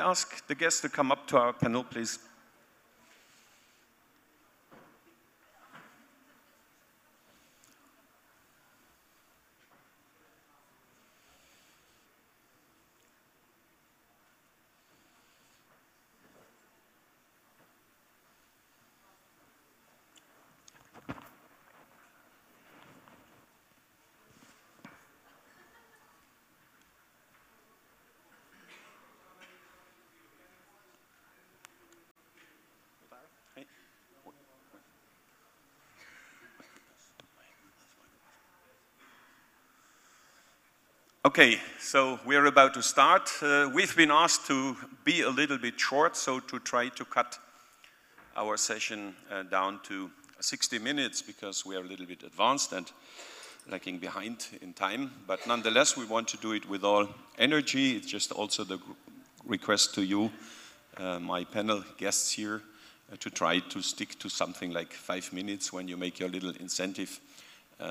ask the guests to come up to our panel, please? Okay, so we're about to start. We've been asked to be a little bit short, so to try to cut our session down to 60 minutes because we are a little bit advanced and lagging behind in time. But nonetheless, we want to do it with all energy. It's just also the request to you, my panel guests here, to try to stick to something like 5 minutes when you make your little incentive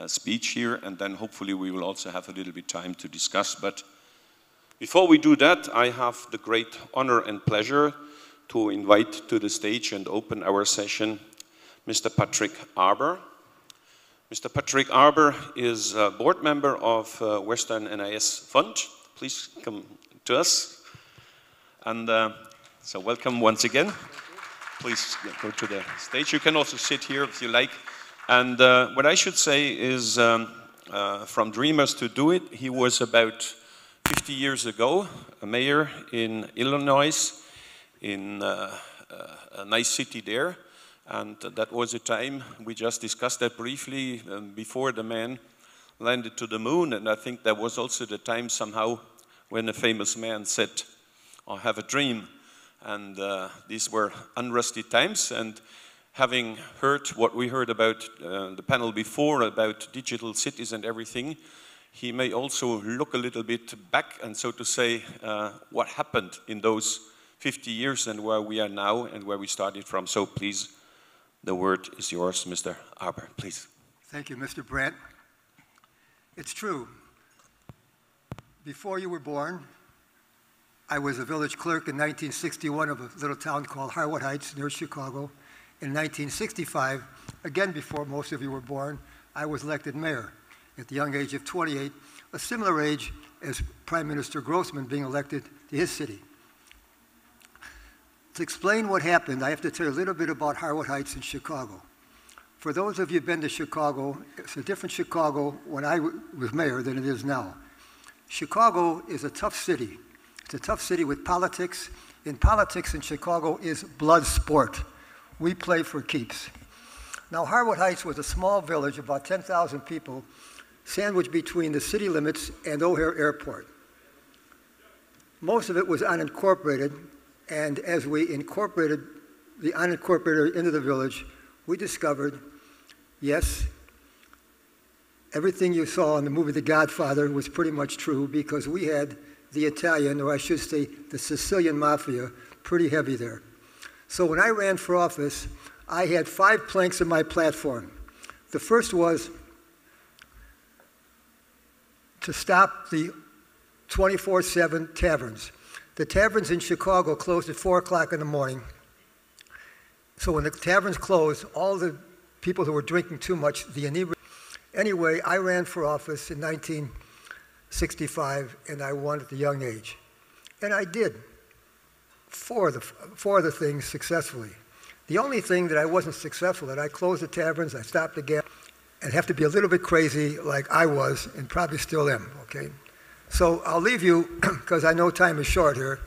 speech here, and then hopefully we will also have a little bit time to discuss. But before we do that, I have the great honor and pleasure to invite to the stage and open our session Mr. Patrick Arber. Mr. Patrick Arber is a board member of Western NIS Fund. Please come to us. And so welcome once again. Please go to the stage. You can also sit here if you like. And what I should say is, from dreamers to do it, he was about 50 years ago a mayor in Illinois, in a nice city there. And that was a time, we just discussed that briefly, before the man landed to the moon. And I think that was also the time somehow when a famous man said, I have a dream. And these were unrusty times. And having heard what we heard about the panel before, about digital cities and everything, he may also look a little bit back and, so to say, what happened in those 50 years and where we are now and where we started from. So please, the word is yours, Mr. Arber, please. Thank you, Mr. Brandt. It's true. Before you were born, I was a village clerk in 1961 of a little town called Harwood Heights near Chicago. In 1965, again before most of you were born, I was elected mayor at the young age of 28, a similar age as Prime Minister Grossman being elected to his city. To explain what happened, I have to tell you a little bit about Harwood Heights in Chicago. For those of you who've been to Chicago, it's a different Chicago when I was mayor than it is now. Chicago is a tough city. It's a tough city with politics. In politics in Chicago is blood sport. We play for keeps. Now, Harwood Heights was a small village, about 10,000 people, sandwiched between the city limits and O'Hare Airport. Most of it was unincorporated, and as we incorporated the unincorporated into the village, we discovered, yes, everything you saw in the movie The Godfather was pretty much true, because we had the Italian, or I should say the Sicilian mafia, pretty heavy there. So when I ran for office, I had 5 planks in my platform. The first was to stop the 24/7 taverns. The taverns in Chicago closed at 4 o'clock in the morning. So when the taverns closed, all the people who were drinking too much, the inebriated. Anyway, I ran for office in 1965, and I won at the young age. And I did. Four of the things successfully. The only thing that I wasn't successful at, I closed the taverns, I stopped the gas, and have to be a little bit crazy like I was, and probably still am, okay? So I'll leave you, because I know time is short here.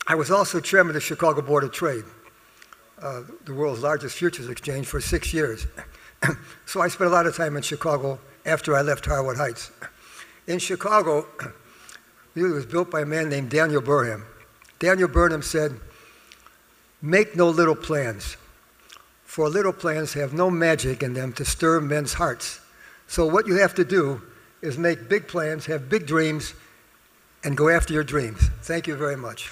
I was also chairman of the Chicago Board of Trade, the world's largest futures exchange, for 6 years. So I spent a lot of time in Chicago after I left Harwood Heights. In Chicago, it was built by a man named Daniel Burnham. Daniel Burnham said, make no little plans, for little plans have no magic in them to stir men's hearts. So what you have to do is make big plans, have big dreams, and go after your dreams. Thank you very much.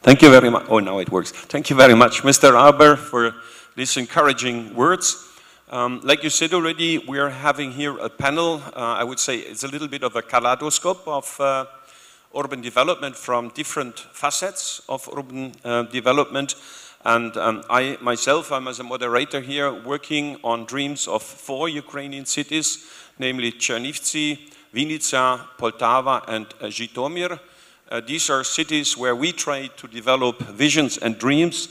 Thank you very much. Oh, now it works. Thank you very much, Mr. Arber, these encouraging words. Like you said already, we are having here a panel. I would say it's a little bit of a kaleidoscope of urban development from different facets of urban development. And I myself, I'm as a moderator here working on dreams of 4 Ukrainian cities, namely Chernivtsi, Vinica, Poltava, and Zhytomyr. These are cities where we try to develop visions and dreams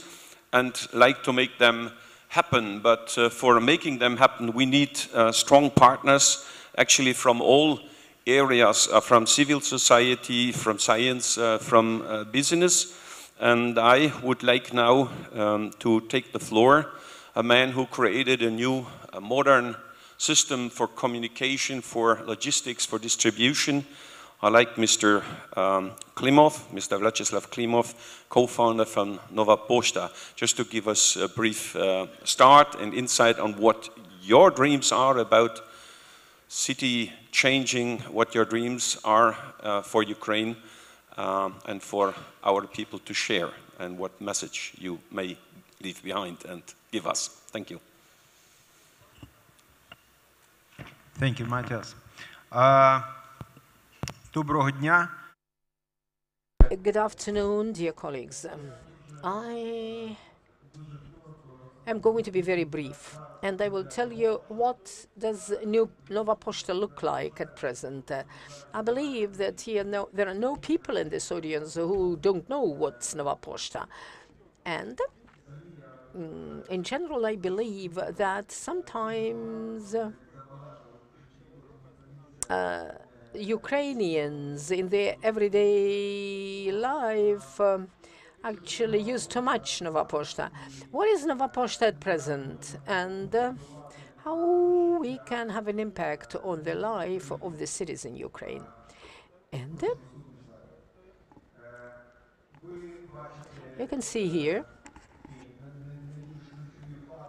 and like to make them happen. But for making them happen, we need strong partners, actually from all areas, from civil society, from science, from business. And I would like now to take the floor, a man who created a new modern system for communication, for logistics, for distribution. I like Mr. Klimov, Mr. Vyacheslav Klimov, co-founder from Nova Poshta, just to give us a brief start and insight on what your dreams are about city changing, what your dreams are for Ukraine and for our people to share, and what message you may leave behind and give us. Thank you. Thank you, Matthias. Доброго дня. Good afternoon, dear colleagues. I am going to be very brief, and I will tell you what does new Nova Poshta look like at present. I believe that here there are no people in this audience who don't know what's Nova Poshta. And in general, I believe that sometimes Ukrainians in their everyday life actually use too much Nova Poshta. What is Nova Poshta at present, and how we can have an impact on the life of the cities in Ukraine? And you can see here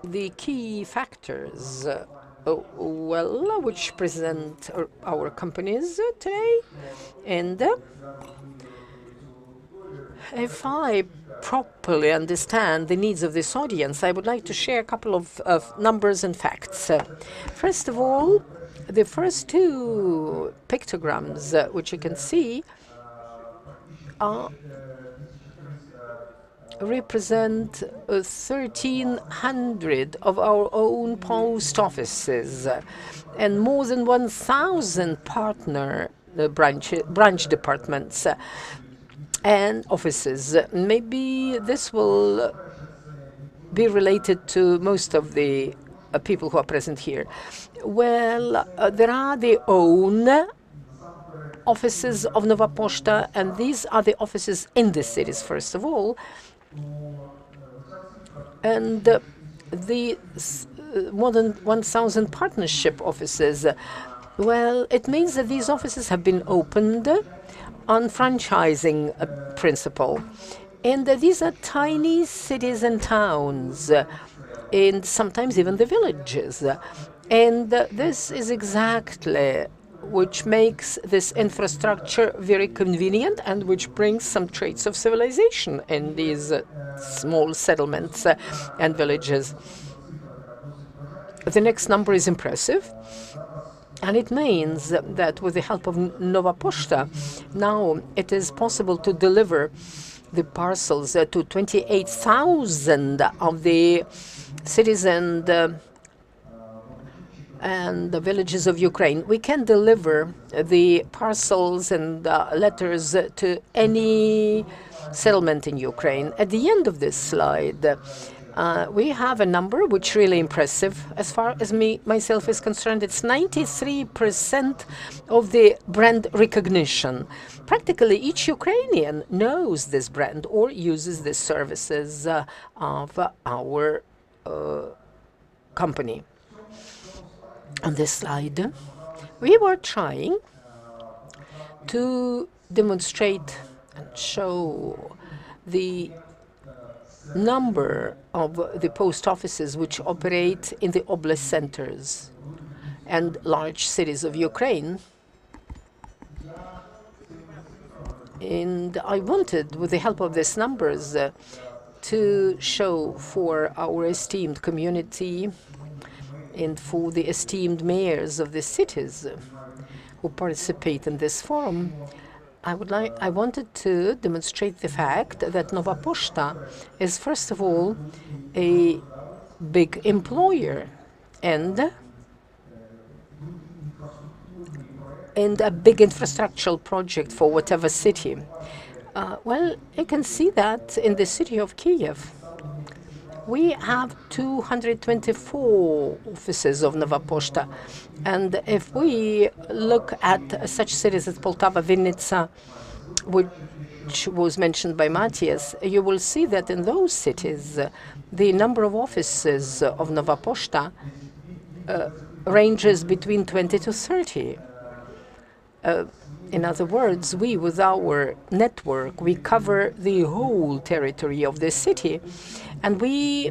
the key factors which present our companies today. And if I properly understand the needs of this audience, I would like to share a couple of numbers and facts. First of all, the first 2 pictograms, which you can see, represent 1,300 of our own post offices and more than 1,000 partner branch departments and offices. Maybe this will be related to most of the people who are present here. Well, there are the own offices of Nova Poshta, and these are the offices in the cities, first of all. And the more than 1,000 partnership offices, well, it means that these offices have been opened on franchising principle. And these are tiny cities and towns, and sometimes even the villages. And this is exactly which makes this infrastructure very convenient and which brings some traits of civilization in these small settlements and villages. The next number is impressive, and it means that with the help of Nova Poshta, now it is possible to deliver the parcels to 28,000 of the cities and the villages of Ukraine. We can deliver the parcels and letters to any settlement in Ukraine. At the end of this slide, we have a number which really impressive as far as myself is concerned. It's 93% of the brand recognition. Practically each Ukrainian knows this brand or uses the services of our company. On this slide, we were trying to demonstrate and show the number of the post offices which operate in the oblast centers and large cities of Ukraine. And I wanted, with the help of these numbers, to show for our esteemed community and for the esteemed mayors of the cities who participate in this forum, I wanted to demonstrate the fact that Nova Pošta is, first of all, a big employer and a big infrastructural project for whatever city. Well, you can see that in the city of Kiev. We have 224 offices of Nova Pošta. And if we look at such cities as Poltava, Vinnytsia, which was mentioned by Matthias, you will see that in those cities, the number of offices of Nova Pošta ranges between 20 to 30. In other words, we, with our network, we cover the whole territory of the city, and we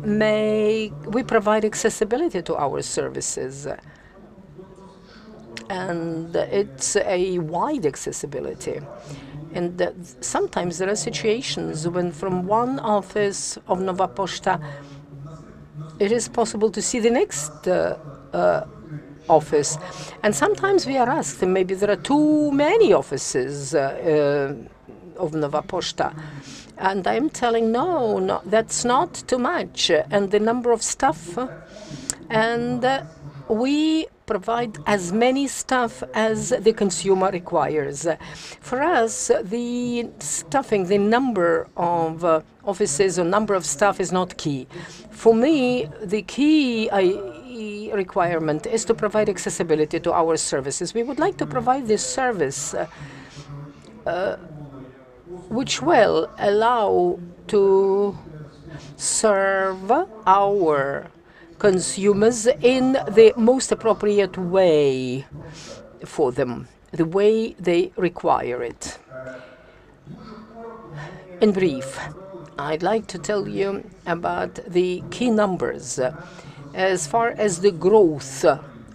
provide accessibility to our services. And it's a wide accessibility. And sometimes there are situations when from one office of Nova Pošta, it is possible to see the next office. And sometimes we are asked, maybe there are too many offices of Nova Pošta. And I'm telling, no, that's not too much. And the number of staff, and we provide as many staff as the consumer requires. For us, the staffing, the number of offices or number of staff is not key. For me, the key requirement is to provide accessibility to our services. We would like to provide this service which will allow to serve our consumers in the most appropriate way for them, the way they require it. In brief, I'd like to tell you about the key numbers as far as the growth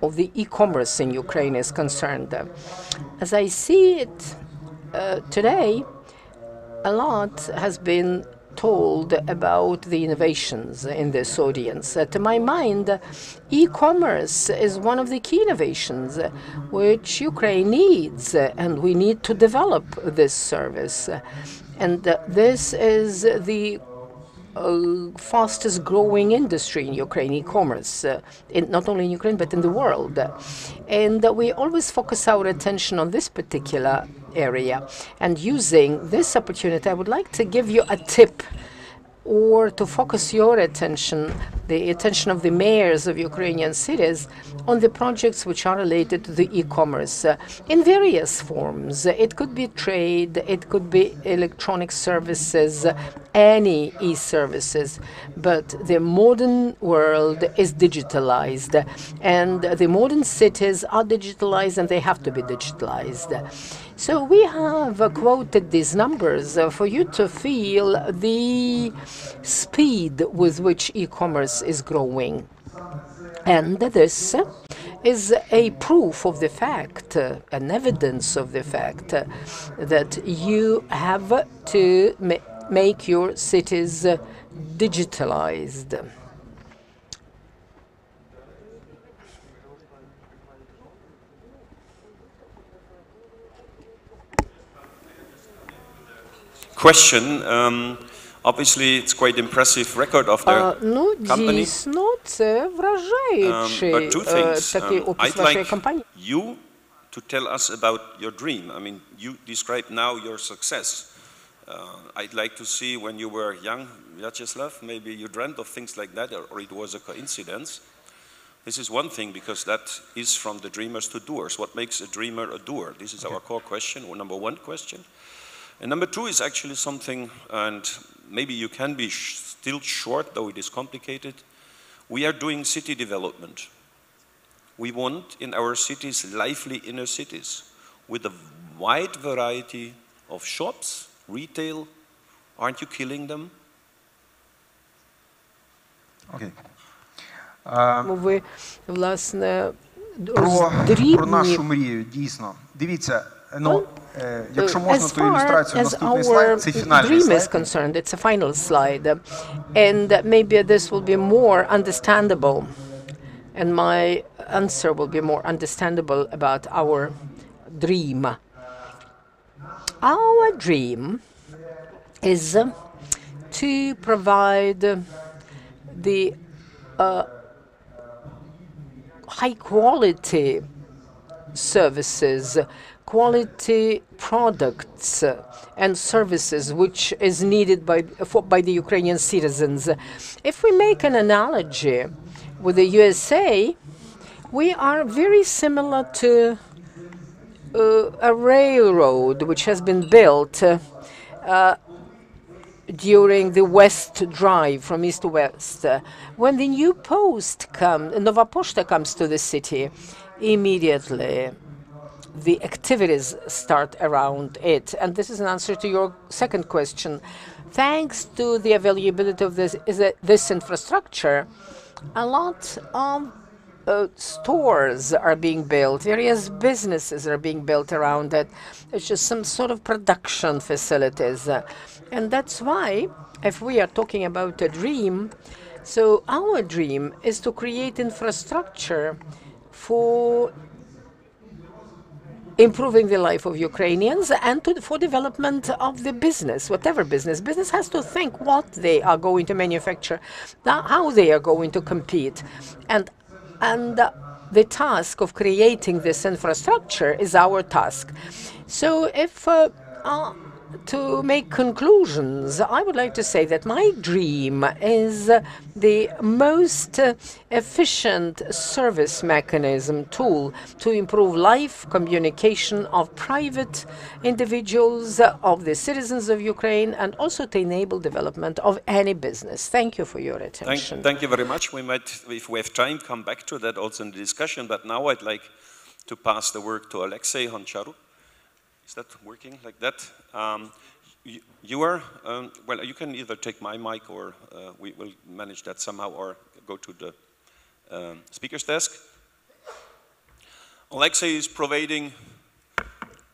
of the e-commerce in Ukraine is concerned. As I see it today, a lot has been told about the innovations in this audience. To my mind, e-commerce is one of the key innovations which Ukraine needs, and we need to develop this service. And this is the fastest growing industry in Ukraine, e-commerce, not only in Ukraine but in the world. And we always focus our attention on this particular area. And using this opportunity, I would like to give you a tip, or to focus your attention, the attention of the mayors of Ukrainian cities, on the projects which are related to the e-commerce in various forms. It could be trade, it could be electronic services, any e-services. But the modern world is digitalized, and the modern cities are digitalized, and they have to be digitalized. So we have quoted these numbers for you to feel the speed with which e-commerce is growing. And this is a proof of the fact, an evidence of the fact that you have to make your cities digitalized. Question. Obviously, it's quite impressive record of their company. Дійсно, це вражаючий такий опис вашої компанії. You to tell us about your dream. I mean, you describe now your success. I'd like to see when you were young, Vyacheslav, maybe you dreamt of things like that, or it was a coincidence. This is one thing, because that is from the dreamers to doers. What makes a dreamer a doer? This is our core question, or number one question. And number two is actually something, and maybe you can be still short, though it is complicated. We are doing city development. We want in our cities lively inner cities with a wide variety of shops, retail. Aren't you killing them? Окей. Ви, власне, Про нашу мрію, дійсно. Дивіться, Ну, якщо можна, As то far ілюстрацію as наступний our слайд, це фінальний dream is слайд. concerned, it's a final slide, and maybe this will be more understandable, and my answer will be more understandable about our dream. Our dream is to provide the high quality services, quality products and services which is needed by the Ukrainian citizens. If we make an analogy with the USA, we are very similar to a railroad which has been built during the West Drive from east to west. When the new post Nova Poshta comes to the city, immediately the activities start around it. And this is an answer to your second question. Thanks to the availability of this infrastructure, a lot of stores are being built, various businesses are being built around it. It's just some sort of production facilities. And that's why, if we are talking about a dream, so our dream is to create infrastructure for improving the life of Ukrainians and for development of the business, whatever business. Business has to think what they are going to manufacture, how they are going to compete. And the task of creating this infrastructure is our task. So if to make conclusions, I would like to say that my dream is the most efficient service mechanism tool to improve life, communication of private individuals, of the citizens of Ukraine, and also to enable development of any business. Thank you for your attention. Thank you very much. We might, if we have time, come back to that also in the discussion, but now I'd like to pass the work to Alexei Honcharuk. Is that working like that? You are, well, you can either take my mic or we will manage that somehow or go to the speaker's desk. Alexei is providing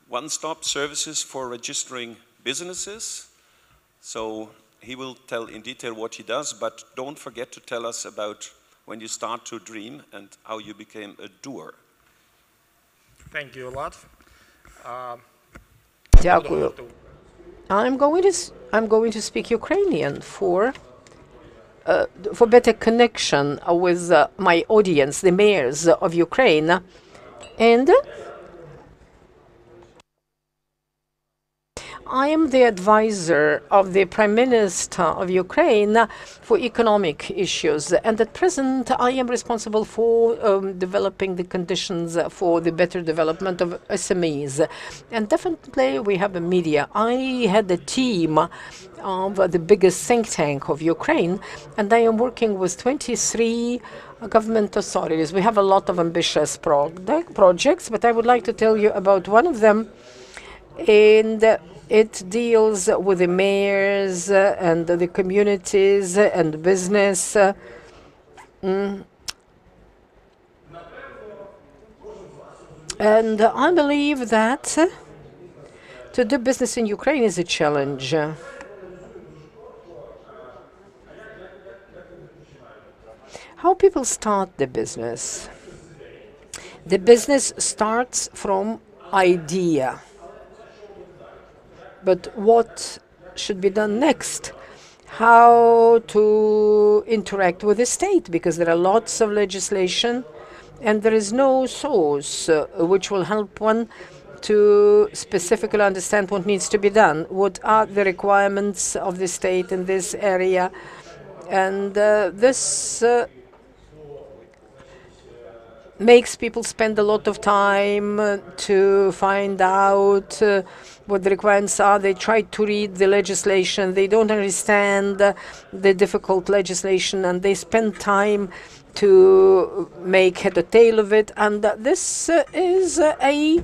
one-stop services for registering businesses. So he will tell in detail what he does, but don't forget to tell us about when you start to dream and how you became a doer. Thank you a lot. Дякую. I'm going to speak Ukrainian for better connection with my audience, the mayors of Ukraine, and I am the advisor of the Prime Minister of Ukraine for economic issues, and at present I am responsible for developing the conditions for the better development of SMEs. And definitely we have a media. I had a team of the biggest think tank of Ukraine, and I am working with 23 government authorities. We have a lot of ambitious projects, but I would like to tell you about one of them. And it deals with the mayors and the communities and business. And I believe that to do business in Ukraine is a challenge. How people start the business? The business starts from idea. But what should be done next? How to interact with the state, because there are lots of legislation and there is no source which will help one to specifically understand what needs to be done. What are the requirements of the state in this area? And this makes people spend a lot of time to find out what the requirements are. They try to read the legislation. They don't understand the difficult legislation, and they spend time to make head or tail of it. And this is a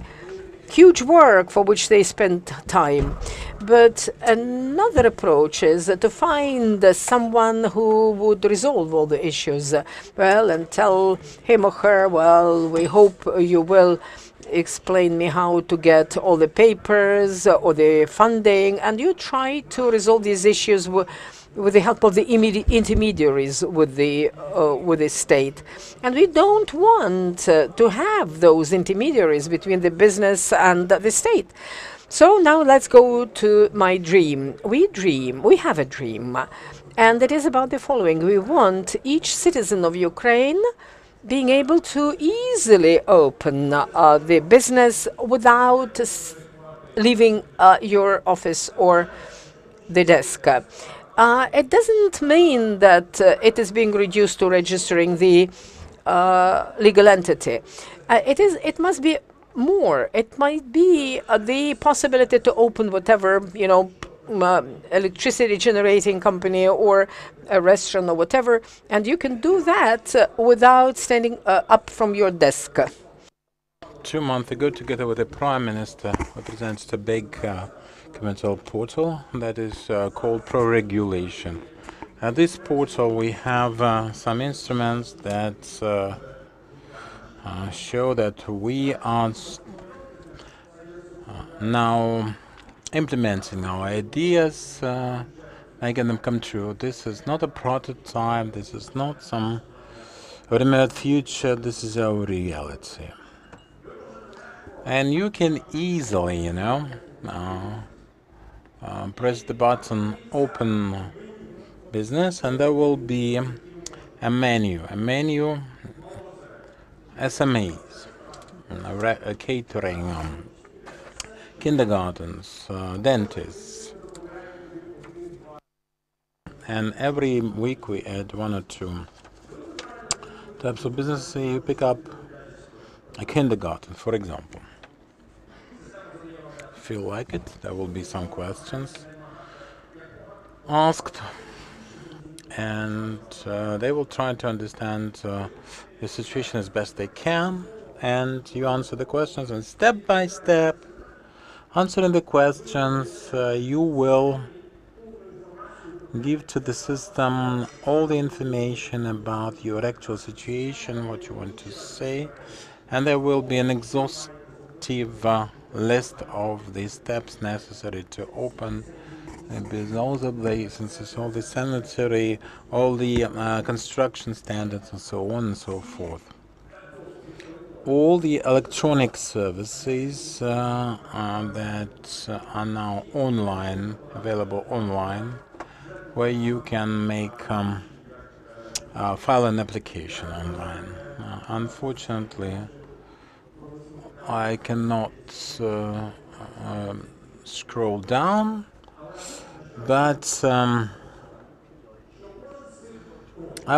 huge work for which they spend time. But another approach is to find someone who would resolve all the issues well and tell him or her, well, we hope you will explain me how to get all the papers or the funding, and you try to resolve these issues with the help of the intermediaries with the state. And we don't want to have those intermediaries between the business and the state. So now let's go to my dream. We have a dream, and it is about the following. We want each citizen of Ukraine being able to easily open the business without leaving your office or the desk. It doesn't mean that it is being reduced to registering the legal entity. It must be more. It might be the possibility to open whatever, electricity generating company or a restaurant or whatever, and you can do that without standing up from your desk. 2 months ago, together with the Prime Minister, we presented a big governmental portal that is called Pro-Regulation. At this portal, we have some instruments that show that we are now implementing our ideas, making them come true. This is not a prototype, this is not some remote future, this is our reality. And you can easily, press the button open business, and there will be a menu, SMEs, catering, kindergartens, dentists. And every week we add 1 or 2 types of business. You pick up a kindergarten, for example. If you like it, there will be some questions asked, and they will try to understand the situation as best they can, and you answer the questions, and step by step, answering the questions, you will give to the system all the information about your actual situation, what you want to say, and there will be an exhaustive list of the steps necessary to open a business, all the licenses, all the sanitary, all the construction standards, and so on and so forth. All the electronic services that are now online, available online, where you can make file an application online. Unfortunately, I cannot scroll down, but I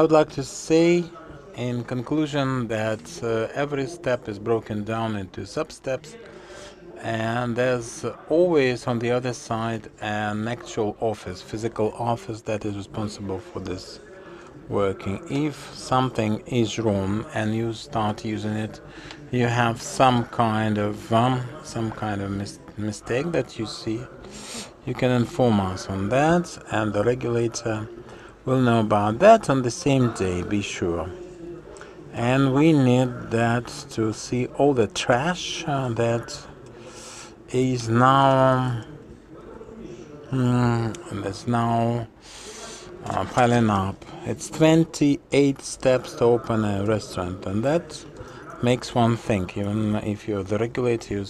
would like to say in conclusion that every step is broken down into sub-steps, and there's always on the other side an actual office, physical office, that is responsible for this working. If something is wrong and you start using it, you have some kind of mistake that you see, you can inform us on that, and the regulator will know about that on the same day, be sure. And we need that to see all the trash that is now piling up. It's 28 steps to open a restaurant, and that makes one think, even if you're the regulator,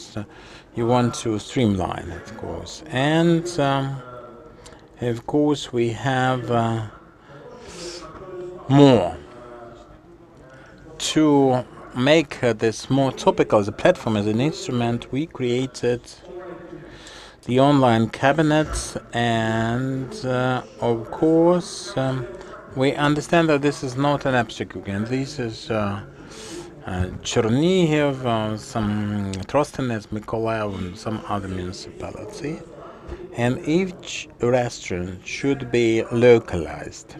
you want to streamline it, of course. And of course we have more to make this more topical as a platform, as an instrument. We created the online cabinet, and of course we understand that this is not an abstract weekend. This is Chernihiv, some Trostenets, Mykolaiv, and some other municipality, and each restaurant should be localized.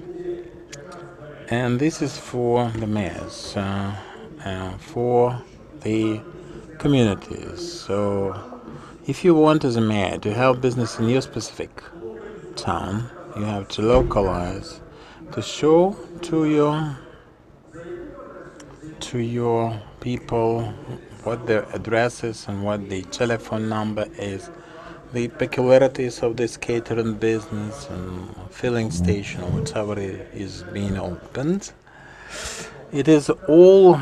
And this is for the mayors, for the communities. So if you want as a mayor to help business in your specific town, you have to localize, to show to your people what their address is and what the telephone number is, the peculiarities of this catering business and filling station or whatever is being opened. It is all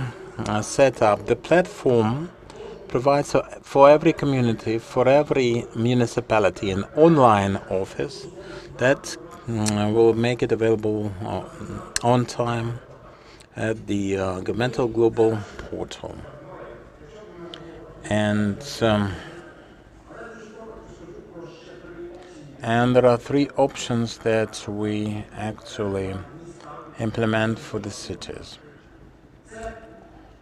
set up. The platform provides for every community, for every municipality, an online office that will make it available on time at the governmental global portal. And there are three options that we actually implement for the cities.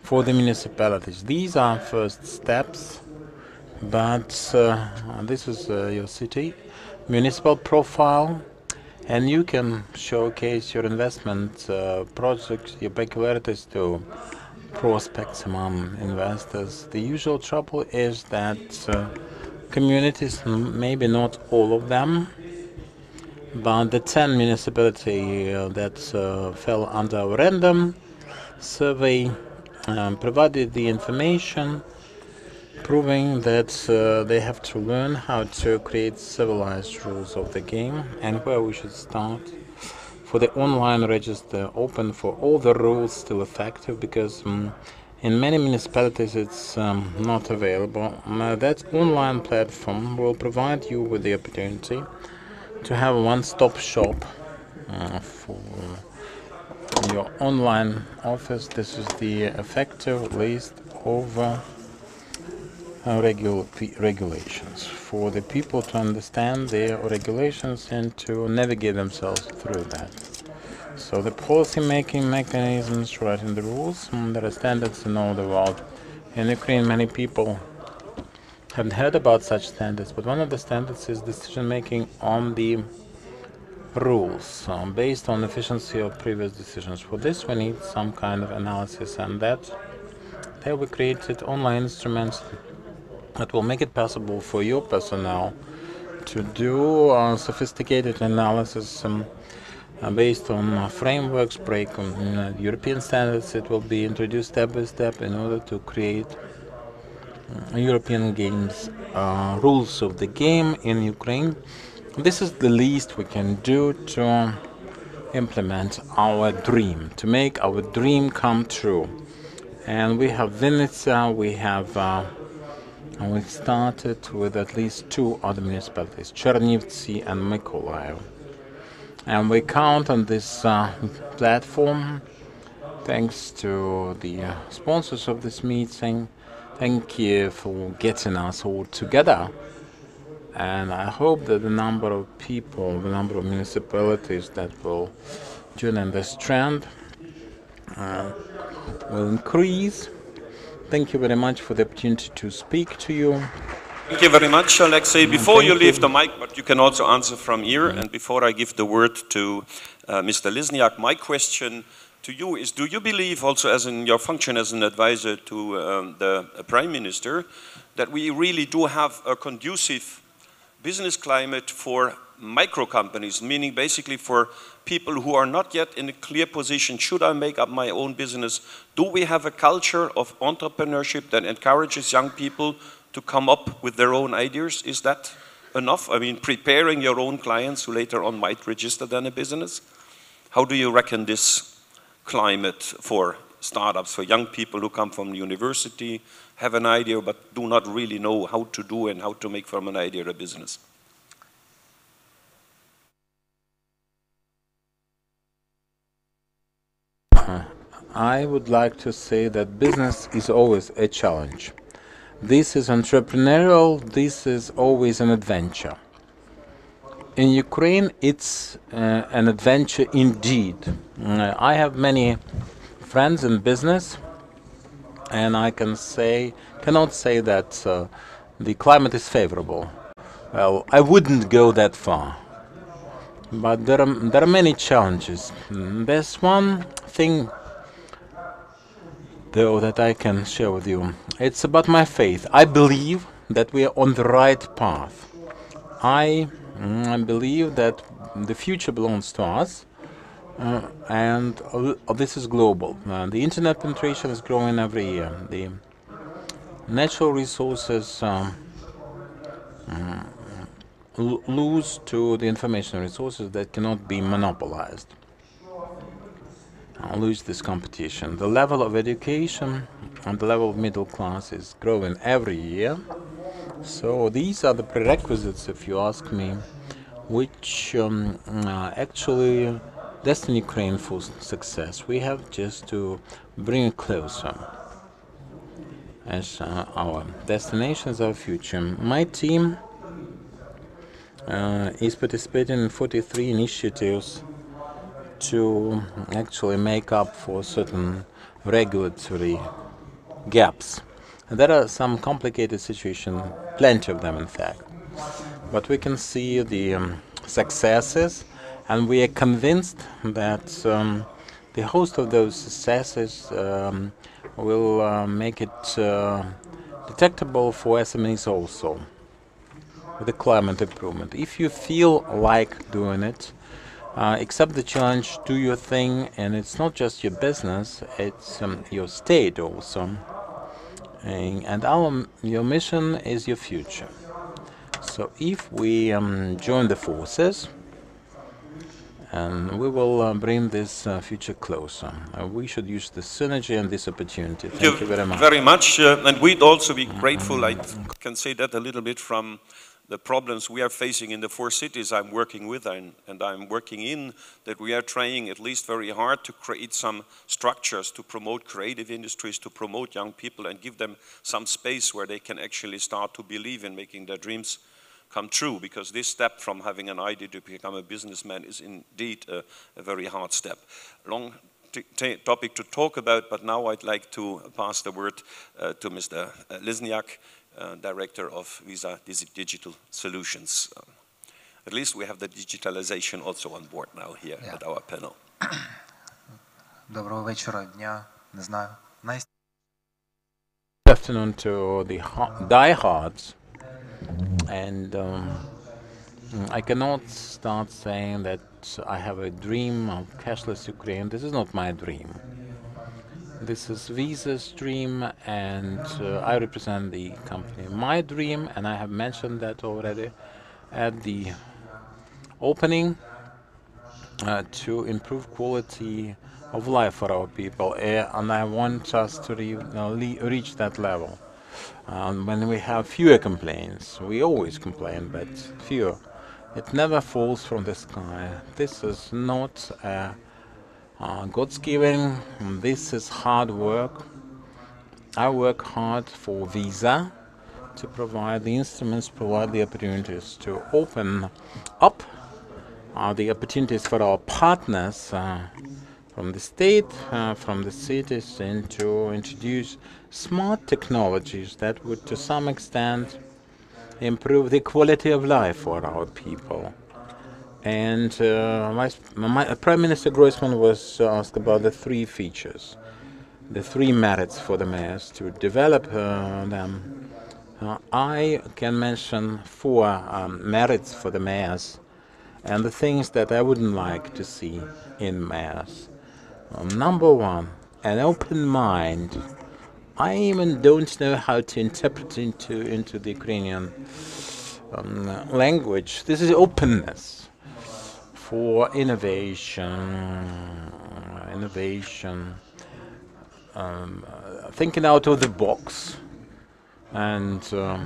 For the municipalities, these are first steps, but this is your city, municipal profile, and you can showcase your investment projects, your peculiarities to prospects among investors. The usual trouble is that communities, maybe not all of them, but the 10 municipalities that fell under our random survey provided the information proving that they have to learn how to create civilized rules of the game and where we should start. For the online register, open for all the rules still effective, because in many municipalities it's not available. That online platform will provide you with the opportunity to have a one-stop shop for your online office. This is the effective list of regulations for the people to understand their regulations and to navigate themselves through that. So the policy-making mechanisms, writing the rules, there are standards in all the world. In Ukraine, many people haven't heard about such standards, but one of the standards is decision-making on the rules based on efficiency of previous decisions. For this, we need some kind of analysis, and there we created online instruments that will make it possible for your personnel to do sophisticated analysis based on frameworks, break on European standards. It will be introduced step by step in order to create European games, rules of the game in Ukraine. This is the least we can do to implement our dream, to make our dream come true. And we have Vinnytsia, we started with at least 2 other municipalities, Chernivtsi and Mykolaiv. And we count on this platform, thanks to the sponsors of this meeting. Thank you for getting us all together. And I hope that the number of people, the number of municipalities that will join in this trend will increase. Thank you very much for the opportunity to speak to you. Thank you very much, Alexei. Before you leave the mic, but you can also answer from here, and before I give the word to Mr. Lisniak, my question to you is, do you believe also, as in your function as an advisor to the Prime Minister, that we really do have a conducive business climate for micro companies, meaning basically for people who are not yet in a clear position, should I make up my own business? Do we have a culture of entrepreneurship that encourages young people to come up with their own ideas? Is that enough? I mean, preparing your own clients who later on might register then a business? How do you reckon this climate for startups, for young people who come from university, have an idea but do not really know how to do and how to make from an idea a business? I would like to say that business is always a challenge. This is entrepreneurial, this is always an adventure. In Ukraine, it's an adventure indeed. I have many friends in business, and I cannot say that the climate is favorable. Well, I wouldn't go that far. But there are many challenges. There's one thing, though, that I can share with you. It's about my faith. I believe that we are on the right path. I believe that the future belongs to us, and this is global. The internet penetration is growing every year. The natural resources lose to the information resources that cannot be monopolized. Lose this competition. The level of education and the level of middle class is growing every year. So these are the prerequisites, if you ask me, which actually destiny Ukraine for success. We have just to bring it closer as our destination is our future. My team is participating in 43 initiatives to actually make up for certain regulatory gaps. And there are some complicated situations, plenty of them in fact. But we can see the successes, and we are convinced that the host of those successes will make it detectable for SMEs also, with the climate improvement. If you feel like doing it, accept the challenge, do your thing, and it's not just your business, it's your state also. And your mission is your future. So if we join the forces, and we will bring this future closer. We should use the synergy and this opportunity. Thank you very much. Very much, and we'd also be grateful, I can say that a little bit, from the problems we are facing in the 4 cities I'm working with and I'm working in, that we are trying at least very hard to create some structures to promote creative industries, to promote young people and give them some space where they can actually start to believe in making their dreams come true, because this step from having an idea to become a businessman is indeed a very hard step. Long topic to talk about, but now I'd like to pass the word to Mr. Lizniak, Director of Visa Digital Solutions. At least we have the digitalization also on board now here at our panel. Доброго вечора, дня, не знаю. Good afternoon to the diehards. And I cannot start saying that I have a dream of cashless Ukraine. This is not my dream. This is Visa's dream, and I represent the company. My dream, and I have mentioned that already at the opening, to improve quality of life for our people, and I want us to reach that level. When we have fewer complaints, we always complain, but fewer. It never falls from the sky. This is not God's giving. This is hard work. I work hard for Visa to provide the instruments, provide the opportunities to open up the opportunities for our partners from the state, from the cities, and to introduce smart technologies that would to some extent improve the quality of life for our people. And Prime Minister Groisman was asked about the 3 features, the 3 merits for the mayors to develop them. I can mention 4 merits for the mayors and the things that I wouldn't like to see in mayors. Number 1, an open mind. I even don't know how to interpret into the Ukrainian language. This is openness for innovation, thinking out of the box and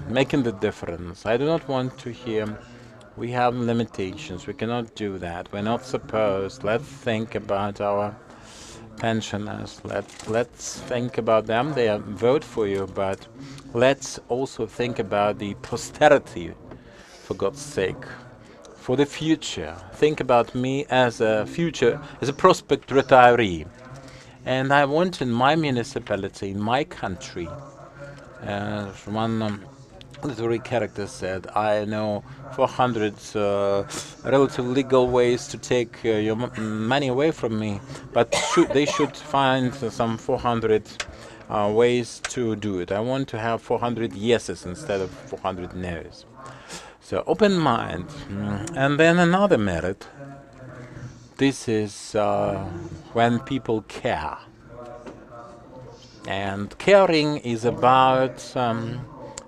making the difference. I do not want to hear we have limitations, we cannot do that, we're not supposed, let's think about our pensioners, let's think about them, they vote for you, but let's also think about the posterity, for God's sake, for the future. Think about me as a prospect retiree. And I want in my municipality, in my country, one literary character said, I know 400 relative legal ways to take your money away from me, but they should find some 400 ways to do it. I want to have 400 yeses instead of 400 no's. So open mind. And then another merit. This is when people care. And caring is about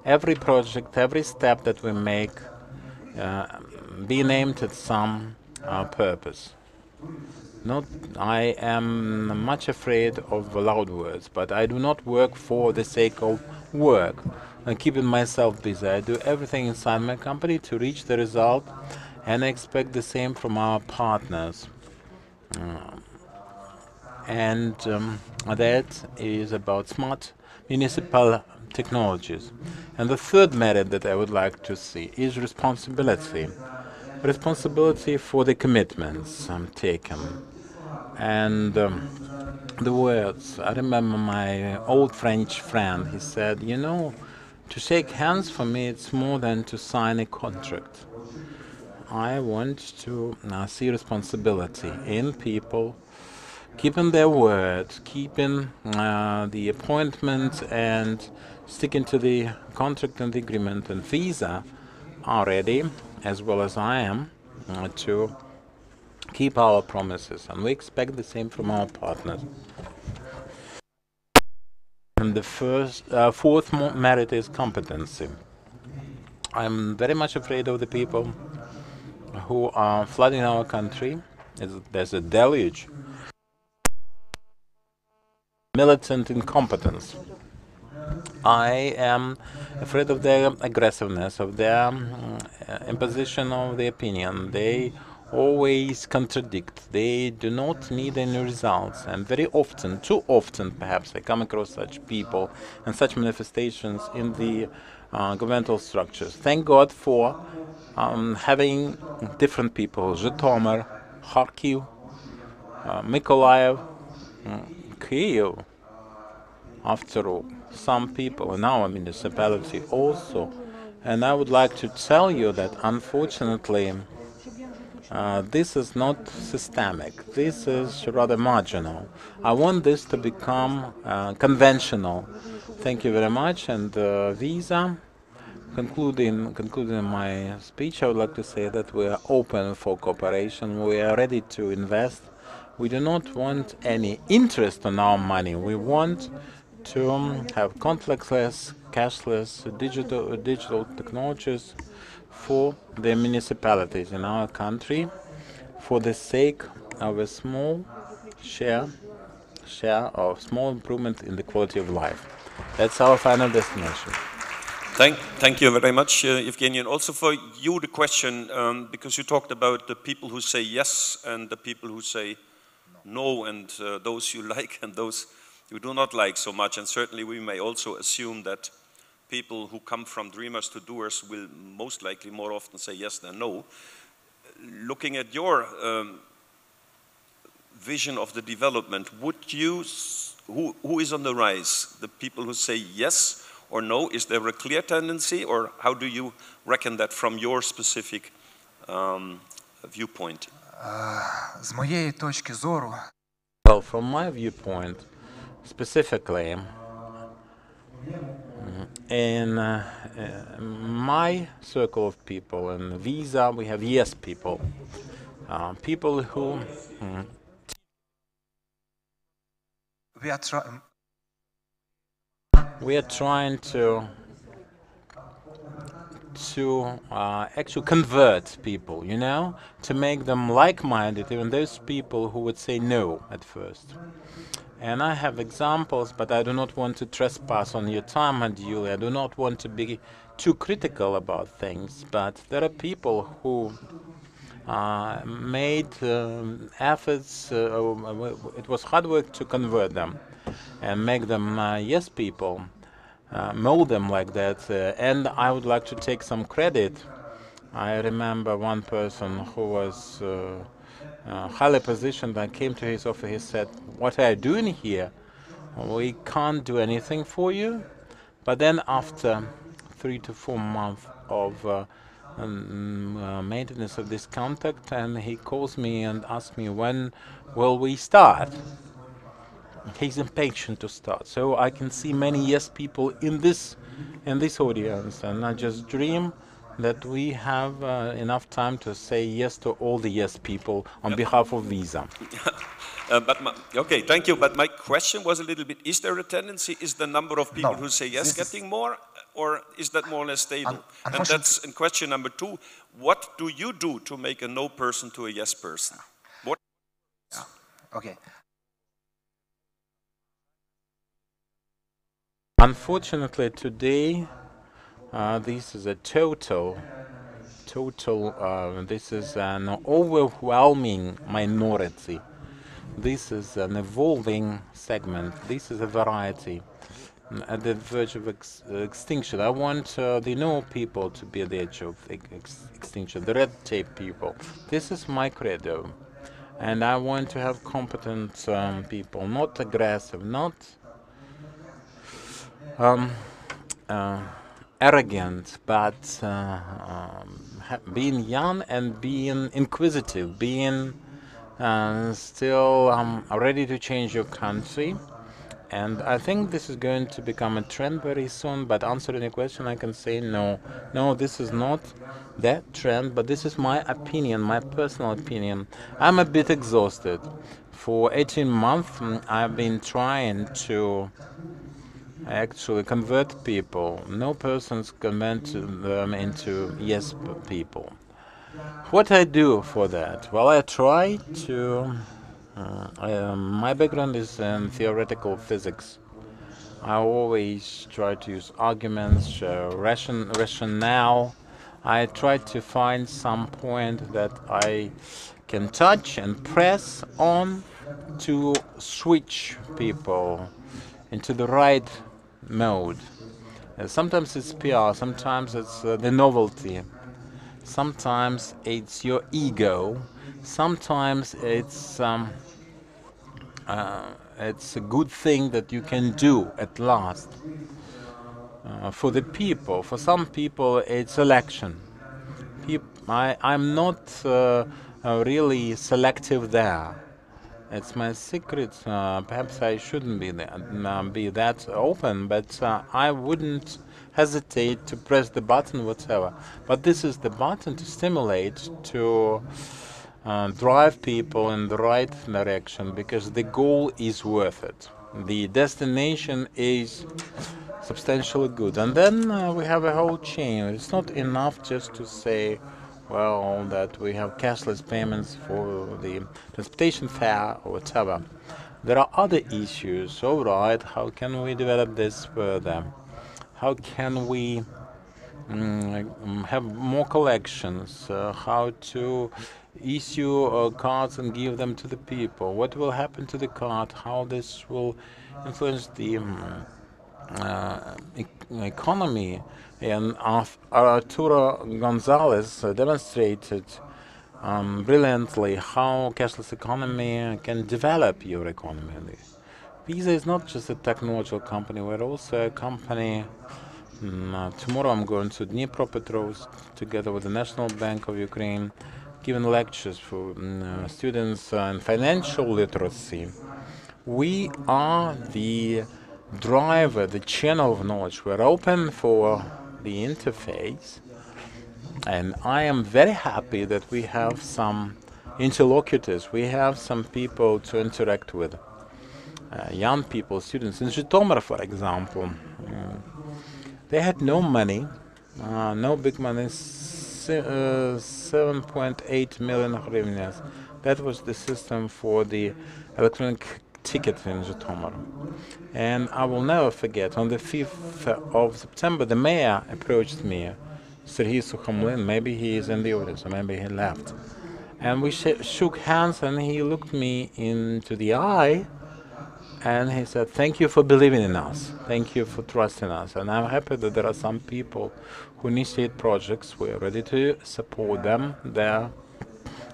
every project, every step that we make uh, being aimed at some purpose. Not, I am much afraid of loud words, but I do not work for the sake of work and keeping myself busy. I do everything inside my company to reach the result, and I expect the same from our partners. And that is about smart municipal technologies. And the third merit that I would like to see is responsibility. Responsibility for the commitments taken. And the words, I remember my old French friend, he said, you know, to shake hands for me it's more than to sign a contract. I want to see responsibility in people keeping their word, keeping the appointment and sticking to the contract and the agreement. And Visa are ready, as well as I am, to keep our promises. And we expect the same from our partners. And the fourth merit is competency. I'm very much afraid of the people who are flooding our country. There's a deluge militant incompetence. I am afraid of their aggressiveness, of their imposition of the opinion. They always contradict. They do not need any results. And very often, too often perhaps, I come across such people and such manifestations in the governmental structures. Thank God for having different people. Zhytomyr, Kharkiv, Mykolaiv, Kyiv. After all, some people in our municipality also. And I would like to tell you that unfortunately this is not systemic. This is rather marginal. I want this to become conventional. Thank you very much. And Visa, concluding my speech, I would like to say that we are open for cooperation. We are ready to invest. We do not want any interest on our money. We want to have contactless, cashless, digital technologies for the municipalities in our country, for the sake of a small share of small improvement in the quality of life. That's our final destination. Thank you very much, Evgeny. And also for you, the question, because you talked about the people who say yes and the people who say no, and those you like and those you do not like so much. And certainly we may also assume that people who come from dreamers to doers will most likely more often say yes than no. Looking at your vision of the development, would you, who is on the rise? The people who say yes or no? Is there a clear tendency, or how do you reckon that from your specific viewpoint? З моєї точки зору, Well, from my viewpoint, specifically, in my circle of people, in Visa, we have yes people. People who we are trying. we are trying to actually convert people, you know, to make them like-minded, even those people who would say no at first. And I have examples, but I do not want to trespass on your time, unduly. I do not want to be too critical about things, but there are people who made efforts, it was hard work to convert them and make them yes people, mold them like that, and I would like to take some credit. I remember one person who was highly positioned. I came to his office, he said, "What are you doing here? We can't do anything for you." But then after 3 to 4 months of maintenance of this contact, and he calls me and asks me, when will we start? He's impatient to start. So I can see many yes people in this audience, and I just dream that we have enough time to say yes to all the yes people on behalf of Visa. Okay, thank you. But my question was a little bit, is there a tendency, is the number of people No, who say yes this is- getting more, or is that more or less stable? And unfortunately- that's in question number 2. What do you do to make a no person to a yes person? What? Okay. Unfortunately, today, this is a this is an overwhelming minority. This is an evolving segment. This is a variety at the verge of extinction. I want the no people to be at the edge of extinction, the red tape people. This is my credo. And I want to have competent people, not aggressive, not arrogant, but being young and being inquisitive, being still ready to change your country. And I think this is going to become a trend very soon, but answering your question, I can say no. No, this is not that trend, but this is my opinion, my personal opinion. I'm a bit exhausted. For 18 months, I've been trying to actually convert people. No person's convert them into yes people. What I do for that? Well, I try to. My background is in theoretical physics. I always try to use arguments, rationale. I try to find some point that I can touch and press on to switch people into the right mode. Sometimes it's PR, sometimes it's the novelty, sometimes it's your ego, sometimes it's a good thing that you can do at last. For the people, for some people, it's election. I'm not really selective there. It's my secret. Perhaps I shouldn't be that open, but I wouldn't hesitate to press the button, whatever. But this is the button to stimulate, to drive people in the right direction, because the goal is worth it. The destination is substantially good. And then we have a whole chain. It's not enough just to say, well, that we have cashless payments for the transportation fare or whatever. There are other issues. All right, how can we develop this further? How can we have more collections? How to issue cards and give them to the people? What will happen to the card? How this will influence the economy? And Arturo Gonzalez demonstrated brilliantly how cashless economy can develop your economy. Visa is not just a technological company, we're also a company. Tomorrow I'm going to Dnipropetrovsk together with the National Bank of Ukraine, giving lectures for students in financial literacy. We are the driver, the channel of knowledge. We're open for the interface, and I am very happy that we have some interlocutors, we have some people to interact with. Young people, students. In Zhytomyr, for example, they had no money, no big money, 7.8 million hryvnias. That was the system for the electronic ticket in Zhytomyr. And I will never forget, on the 5th of September, the mayor approached me, Serhiy Sukhomlin, maybe he is in the audience, or maybe he left. And we shook hands, and he looked me into the eye, and he said, thank you for believing in us. Thank you for trusting us. And I'm happy that there are some people who initiate projects. We're ready to support them there.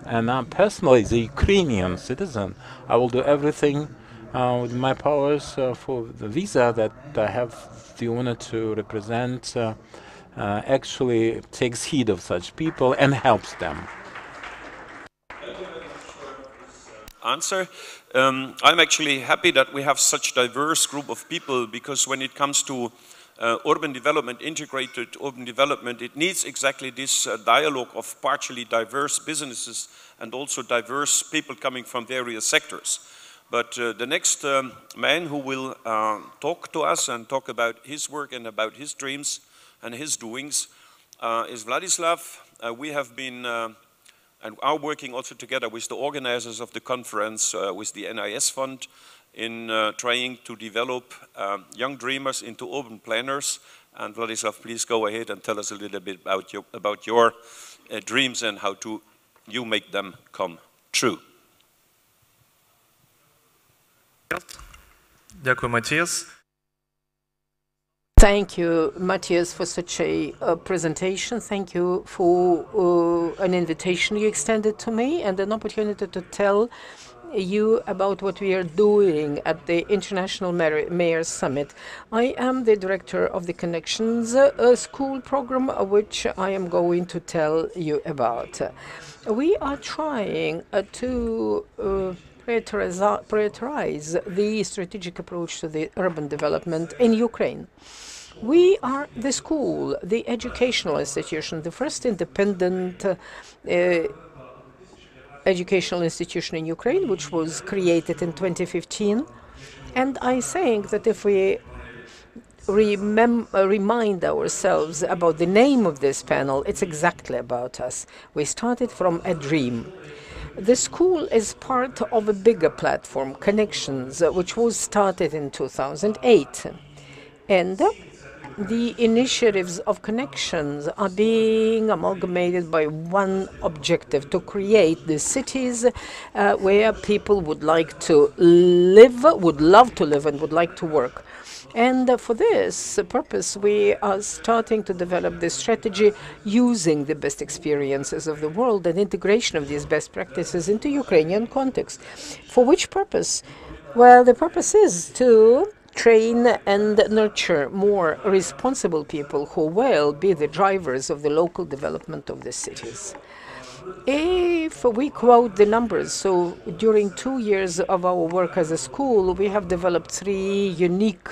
And I'm personally, as a Ukrainian citizen, I will do everything with my powers for the visa that I have the honor to represent, actually takes heed of such people and helps them. Answer. I'm actually happy that we have such diverse group of people, because when it comes to urban development, integrated urban development, it needs exactly this dialogue of partially diverse businesses and also diverse people coming from various sectors. But the next man who will talk to us and talk about his work and about his dreams and his doings is Vladislav. We have been and are working also together with the organizers of the conference, with the NIS Fund, in trying to develop young dreamers into urban planners. And Vladislav, please go ahead and tell us a little bit about your dreams and how you make them come true. Дякую, Матіас. Thank you, Matthias, for such a presentation. Thank you for an invitation you extended to me and an opportunity to tell you about what we are doing at the International Mayors Summit. I am the director of the Connections School program, which I am going to tell you about. We are trying to prioritize the strategic approach to the urban development in Ukraine. We are the school, the educational institution, the first independent educational institution in Ukraine, which was created in 2015. And I think that if we remind ourselves about the name of this panel, it's exactly about us. We started from a dream. The school is part of a bigger platform, Connections, which was started in 2008. And the initiatives of Connections are being amalgamated by one objective: to create the cities where people would like to live, would love to live, and would like to work. And for this purpose, we are starting to develop this strategy using the best experiences of the world and integration of these best practices into Ukrainian context. For which purpose? Well, the purpose is to train and nurture more responsible people who will be the drivers of the local development of the cities. If we quote the numbers, so during 2 years of our work as a school, we have developed 3 unique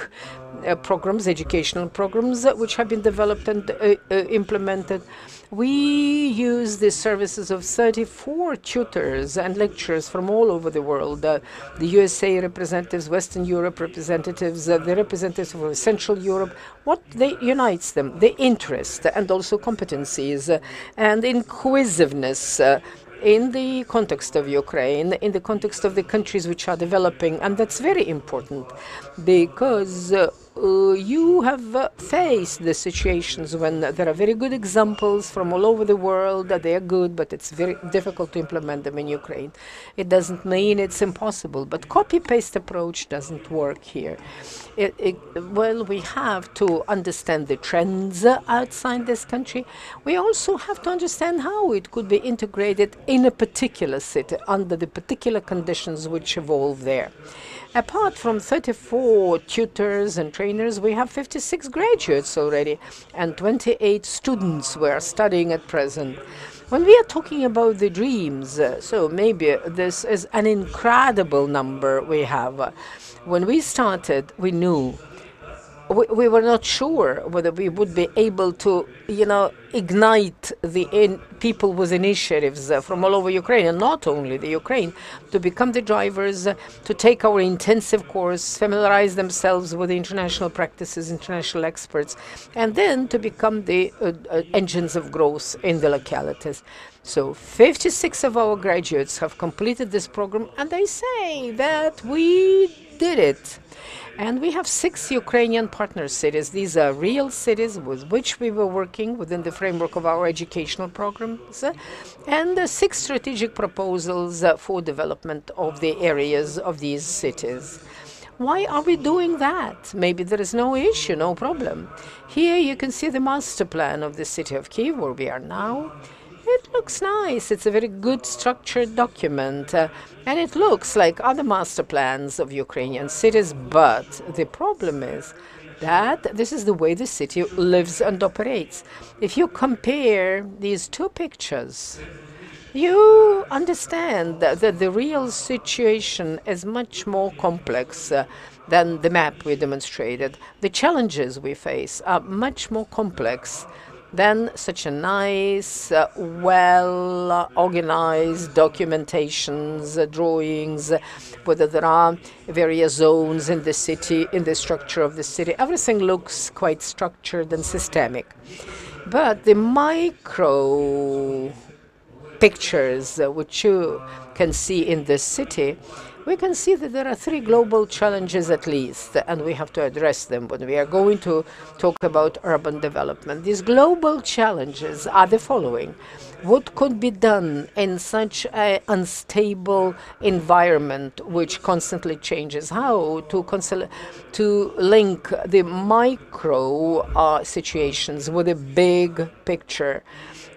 programs, educational programs, which have been developed and implemented. We use the services of 34 tutors and lecturers from all over the world, the USA representatives, Western Europe representatives, the representatives of Central Europe. What unites them? The interest and also competencies and inquisitiveness in the context of Ukraine, in the context of the countries which are developing. And that's very important because you have faced the situations when there are very good examples from all over the world that they are good, but it's very difficult to implement them in Ukraine. It doesn't mean it's impossible, but copy-paste approach doesn't work here. Well, we have to understand the trends outside this country. We also have to understand how it could be integrated in a particular city under the particular conditions which evolve there. Apart from 34 tutors and trainers, we have 56 graduates already and 28 students who are studying at present. When we are talking about the dreams, so maybe this is an incredible number we have. When we started, we knew. We were not sure whether we would be able to, ignite the people with initiatives from all over Ukraine, and not only the Ukraine, to become the drivers, to take our intensive course, familiarize themselves with the international practices, international experts, and then to become the engines of growth in the localities. So 56 of our graduates have completed this program, and they say that we did it. And we have 6 Ukrainian partner cities. These are real cities with which we were working within the framework of our educational programs, and 6 strategic proposals for development of the areas of these cities. Why are we doing that? Maybe there is no issue, no problem. Here you can see the master plan of the city of Kyiv, where we are now. It looks nice. It's a very good structured document, and it looks like other master plans of Ukrainian cities, but the problem is that this is the way the city lives and operates. If you compare these 2 pictures, you understand that the real situation is much more complex than the map we demonstrated. The challenges we face are much more complex than such a nice, well-organized documentations, drawings, whether there are various zones in the city, in the structure of the city. Everything looks quite structured and systemic. But the micro pictures which you can see in this city, we can see that there are 3 global challenges at least, and we have to address them when we are going to talk about urban development. These global challenges are the following. What could be done in such an unstable environment which constantly changes? How to link the micro situations with a big picture,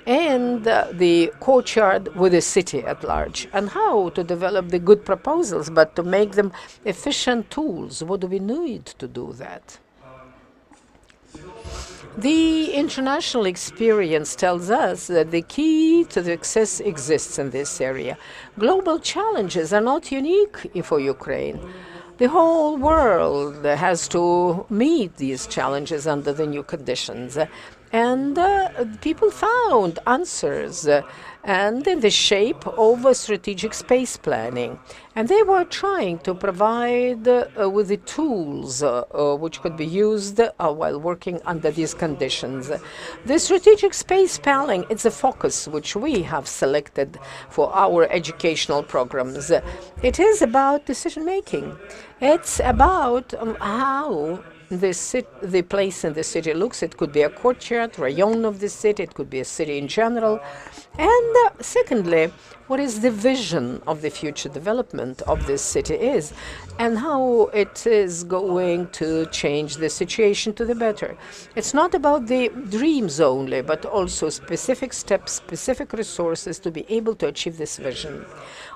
and the courtyard with the city at large, and how to develop the good proposals, but to make them efficient tools. What do we need to do that? The international experience tells us that the key to success exists in this area. Global challenges are not unique for Ukraine. The whole world has to meet these challenges under the new conditions. And people found answers and in the shape of strategic space planning. And they were trying to provide with the tools which could be used while working under these conditions. The strategic space planning is a focus which we have selected for our educational programs. It is about decision making. It's about how the place in the city looks. It could be a courtyard, rayon of the city, it could be a city in general. And secondly, what is the vision of the future development of this city is, and how it is going to change the situation to the better. It's not about the dreams only, but also specific steps, specific resources to be able to achieve this vision.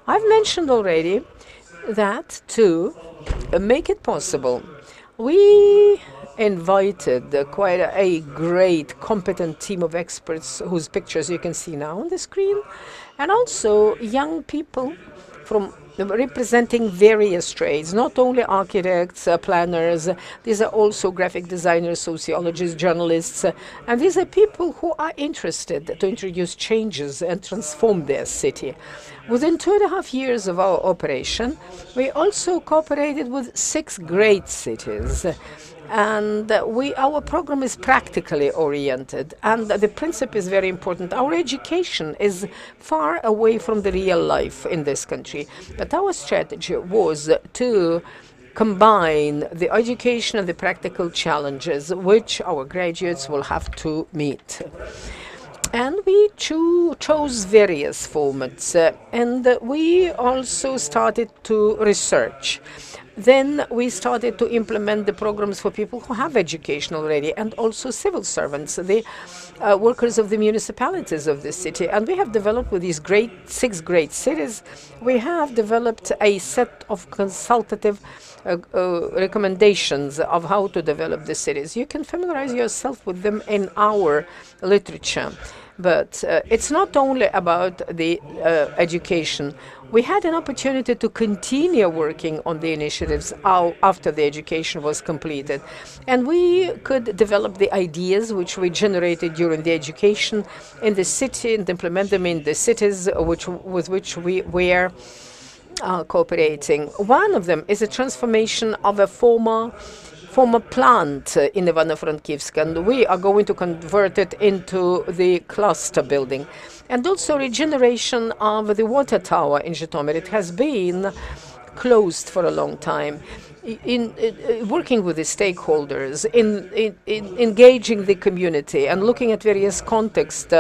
I've mentioned already that to make it possible, we invited quite a great, competent team of experts whose pictures you can see now on the screen, and also young people from representing various trades, not only architects, planners. These are also graphic designers, sociologists, journalists, and these are people who are interested to introduce changes and transform their city. Within 2.5 years of our operation, we also cooperated with 6 great cities. And our program is practically oriented, and the principle is very important. Our education is far away from the real life in this country, but our strategy was to combine the education and the practical challenges which our graduates will have to meet. And we chose various formats, and we also started to research. Then we started to implement the programs for people who have education already, and also civil servants, the workers of the municipalities of the city. And we have developed with these 6 great cities, we have developed a set of consultative recommendations of how to develop the cities. You can familiarize yourself with them in our literature. But it's not only about the education. We had an opportunity to continue working on the initiatives after the education was completed. And we could develop the ideas which we generated during the education in the city and implement them in the cities with which we were cooperating. One of them is a transformation of a former plant in Ivano-Frankivsk, and we are going to convert it into the cluster building. And also regeneration of the water tower in Zhytomyr. It has been closed for a long time. In working with the stakeholders, in engaging the community and looking at various contexts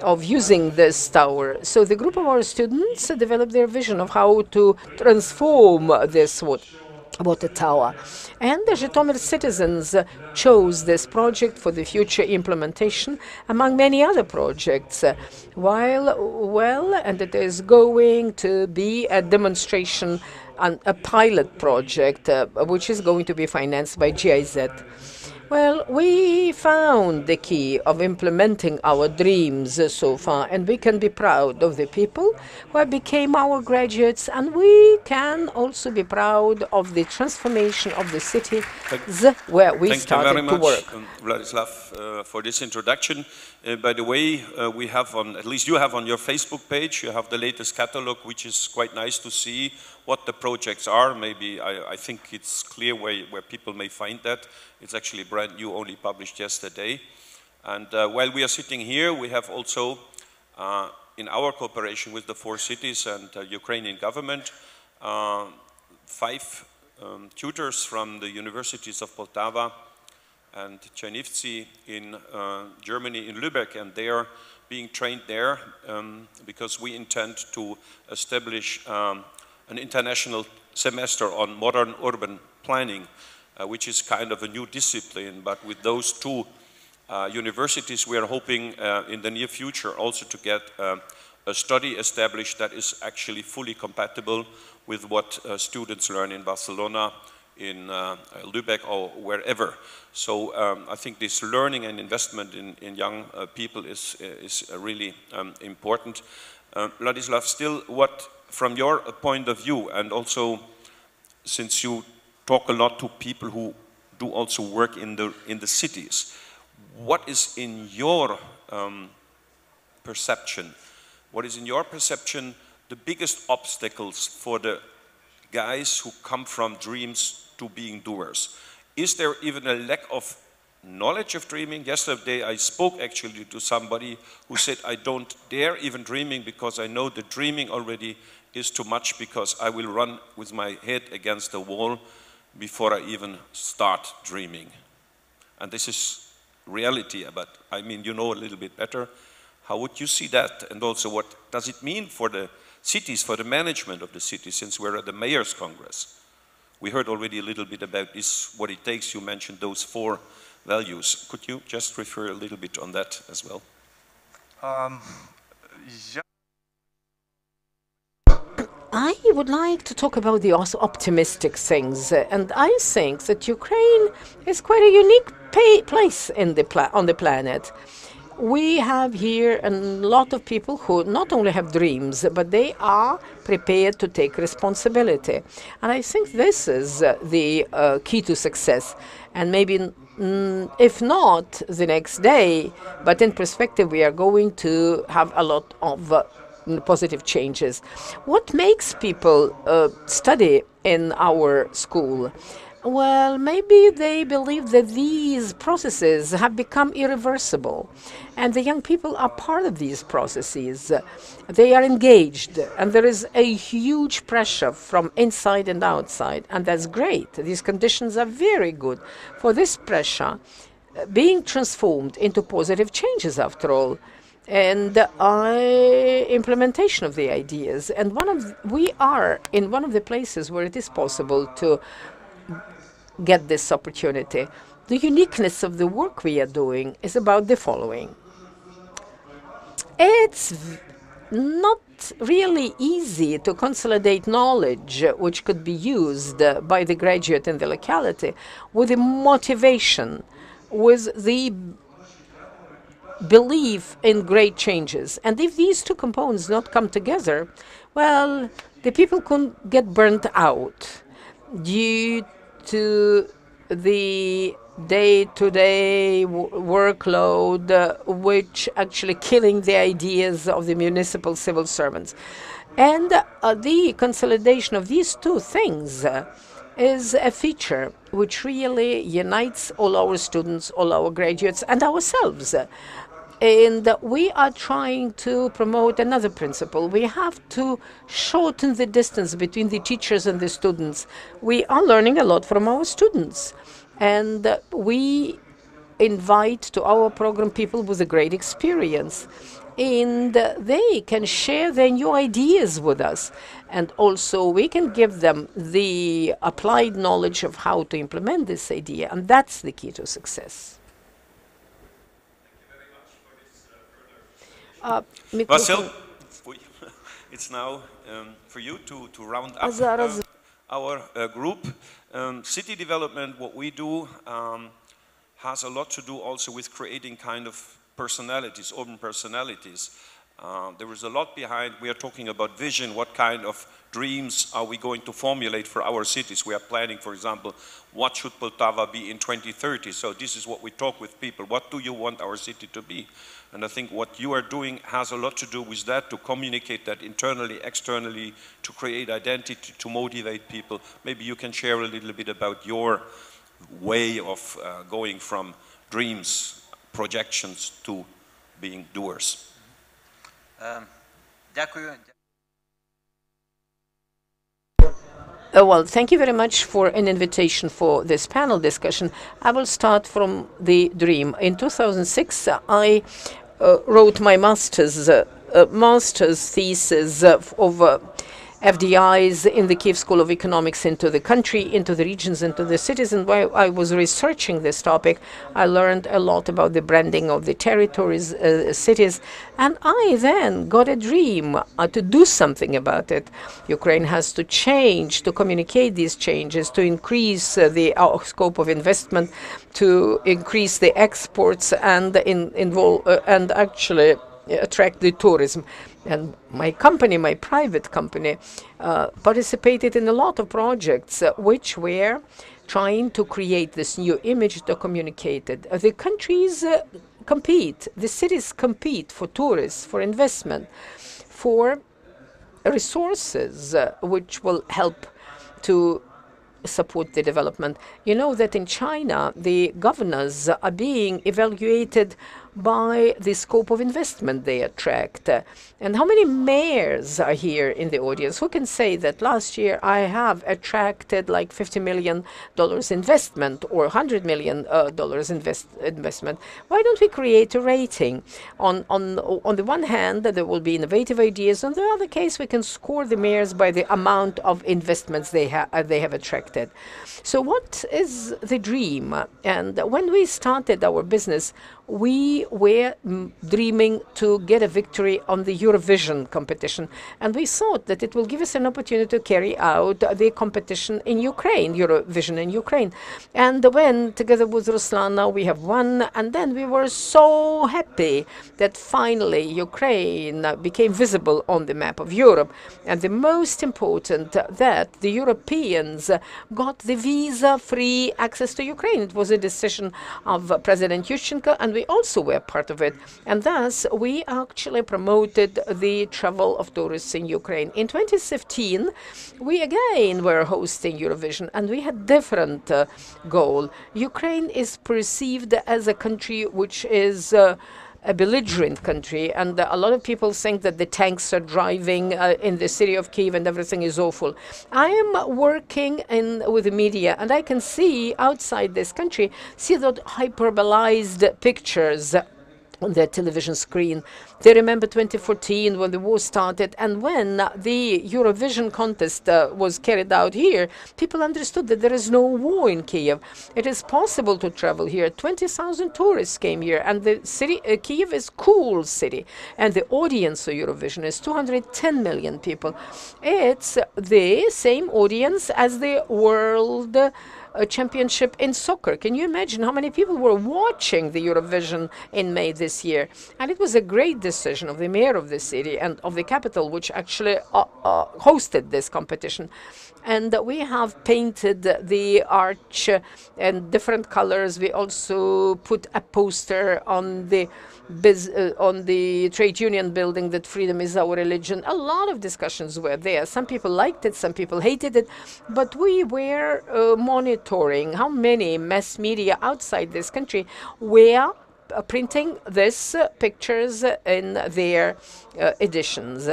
of using this tower. So the group of our students developed their vision of how to transform this water tower. And the Zhytomyr citizens chose this project for the future implementation among many other projects. And it is going to be a demonstration, a pilot project, which is going to be financed by GIZ. Well, we found the key of implementing our dreams so far, and we can be proud of the people who have became our graduates, and we can also be proud of the transformation of the cities where we Thank you very started to much, work. Vladislav, for this introduction. By the way, we have at least you have on your Facebook page, you have the latest catalog, which is quite nice to see what the projects are. Maybe I think it's clear where people may find that. It's actually brand new, only published yesterday. And while we are sitting here, we have also, in our cooperation with the 4 cities and Ukrainian government, 5 tutors from the universities of Poltava and Chernivtsi in Germany, in Lübeck, and they are being trained there because we intend to establish an international semester on modern urban planning, which is kind of a new discipline. But with those 2 universities, we are hoping in the near future also to get a study established that is actually fully compatible with what students learn in Barcelona, in Lübeck, or wherever. So I think this learning and investment in young people is really important. Vladislav, still, what, from your point of view, and also since you talk a lot to people who do also work in the cities, what is in your perception? What is in your perception the biggest obstacles for the guys who come from dreams to being doers? Is there even a lack of knowledge of dreaming? Yesterday I spoke actually to somebody who said, I don't dare even dreaming because I know the dreaming already is too much because I will run with my head against the wall before I even start dreaming. And this is reality, but I mean, you know a little bit better. How would you see that? And also, what does it mean for the cities, for the management of the city, since we're at the Mayor's Congress? We heard already a little bit about this, what it takes. You mentioned those 4 values. Could you just refer a little bit on that as well? Yeah. I would like to talk about the also optimistic things, and I think that Ukraine is quite a unique place in on the planet. We have here a lot of people who not only have dreams, but they are prepared to take responsibility. And I think this is the key to success. And maybe, if not the next day, but in perspective, we are going to have a lot of positive changes. What makes people study in our school? Well, maybe they believe that these processes have become irreversible, and the young people are part of these processes. They are engaged, and there is a huge pressure from inside and outside, and that's great. These conditions are very good for this pressure being transformed into positive changes, after all, and implementation of the ideas. And we are in one of the places where it is possible to get this opportunity. The uniqueness of the work we are doing is about the following. It's not really easy to consolidate knowledge which could be used by the graduate in the locality with the motivation, with the belief in great changes. And if these 2 components not come together, well, the people can get burnt out due to the day-to-day workload, which actually killing the ideas of the municipal civil servants. And the consolidation of these 2 things is a feature which really unites all our students, all our graduates, and ourselves. And we are trying to promote another principle. We have to shorten the distance between the teachers and the students. We are learning a lot from our students. And we invite to our program people with a great experience. And they can share their new ideas with us. And also we can give them the applied knowledge of how to implement this idea. And that's the key to success. Vasil, it's now for you to round up our group. City development, what we do, has a lot to do also with creating kind of personalities, open personalities. There is a lot behind. We are talking about vision. What kind of dreams are we going to formulate for our cities? We are planning, for example, what should Poltava be in 2030? So this is what we talk with people. What do you want our city to be? And I think what you are doing has a lot to do with that, to communicate that internally, externally, to create identity, to motivate people. Maybe you can share a little bit about your way of going from dreams, projections, to being doers. Well, thank you very much for an invitation for this panel discussion. I will start from the dream. In 2006, I wrote my master's thesis of FDIs in the Kiev School of Economics into the country, into the regions, into the cities. And while I was researching this topic, I learned a lot about the branding of the territories, cities. And I then got a dream to do something about it. Ukraine has to change, to communicate these changes, to increase the scope of investment, to increase the exports and involve and actually attract the tourism. And my company, my private company, participated in a lot of projects which were trying to create this new image to communicate it. The countries compete, the cities compete for tourists, for investment, for resources which will help to support the development. You know that in China, the governors are being evaluated by the scope of investment they attract. And how many mayors are here in the audience? Who can say that last year I have attracted like $50 million investment or $100 million investment? Why don't we create a rating? On the one hand, there will be innovative ideas. On the other case, we can score the mayors by the amount of investments they have attracted. So what is the dream? And when we started our business, we were dreaming to get a victory on the Eurovision competition. And we thought that it will give us an opportunity to carry out the competition in Ukraine, Eurovision in Ukraine. And when, together with Ruslana, we have won, and then we were so happy that finally Ukraine became visible on the map of Europe. And the most important, that the Europeans got the visa-free access to Ukraine. It was a decision of President Yushchenko, and we also were part of it. And thus, we actually promoted the travel of tourists in Ukraine. In 2015, we again were hosting Eurovision, and we had different goal. Ukraine is perceived as a country which is a belligerent country, and a lot of people think that the tanks are driving in the city of Kyiv and everything is awful. I am working with the media, and I can see outside this country, see those hyperbolized pictures on their television screen. They remember 2014 when the war started, and when the Eurovision contest was carried out here, people understood that there is no war in Kiev. It is possible to travel here. 20,000 tourists came here, and the city, Kiev is a cool city, and the audience of Eurovision is 210 million people. It's the same audience as the World Championship in soccer. Can you imagine how many people were watching the Eurovision in May this year? And it was a great decision of the mayor of the city and of the capital, which actually hosted this competition. And we have painted the arch in different colors. We also put a poster on the trade union building that freedom is our religion. A lot of discussions were there. Some people liked it, some people hated it, but we were monitoring how many mass media outside this country were printing these pictures in their editions.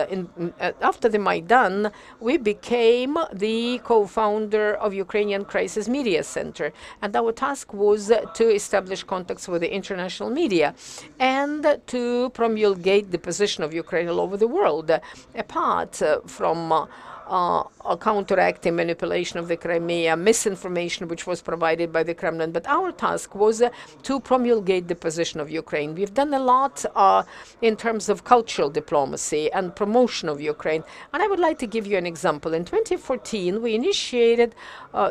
After the Maidan, we became the co-founder of Ukrainian Crisis Media Center, and our task was to establish contacts with the international media and to promulgate the position of Ukraine all over the world, apart from counteracting manipulation of the Crimea, misinformation which was provided by the Kremlin. But our task was to promulgate the position of Ukraine. We've done a lot in terms of cultural diplomacy and promotion of Ukraine. And I would like to give you an example. In 2014, we initiated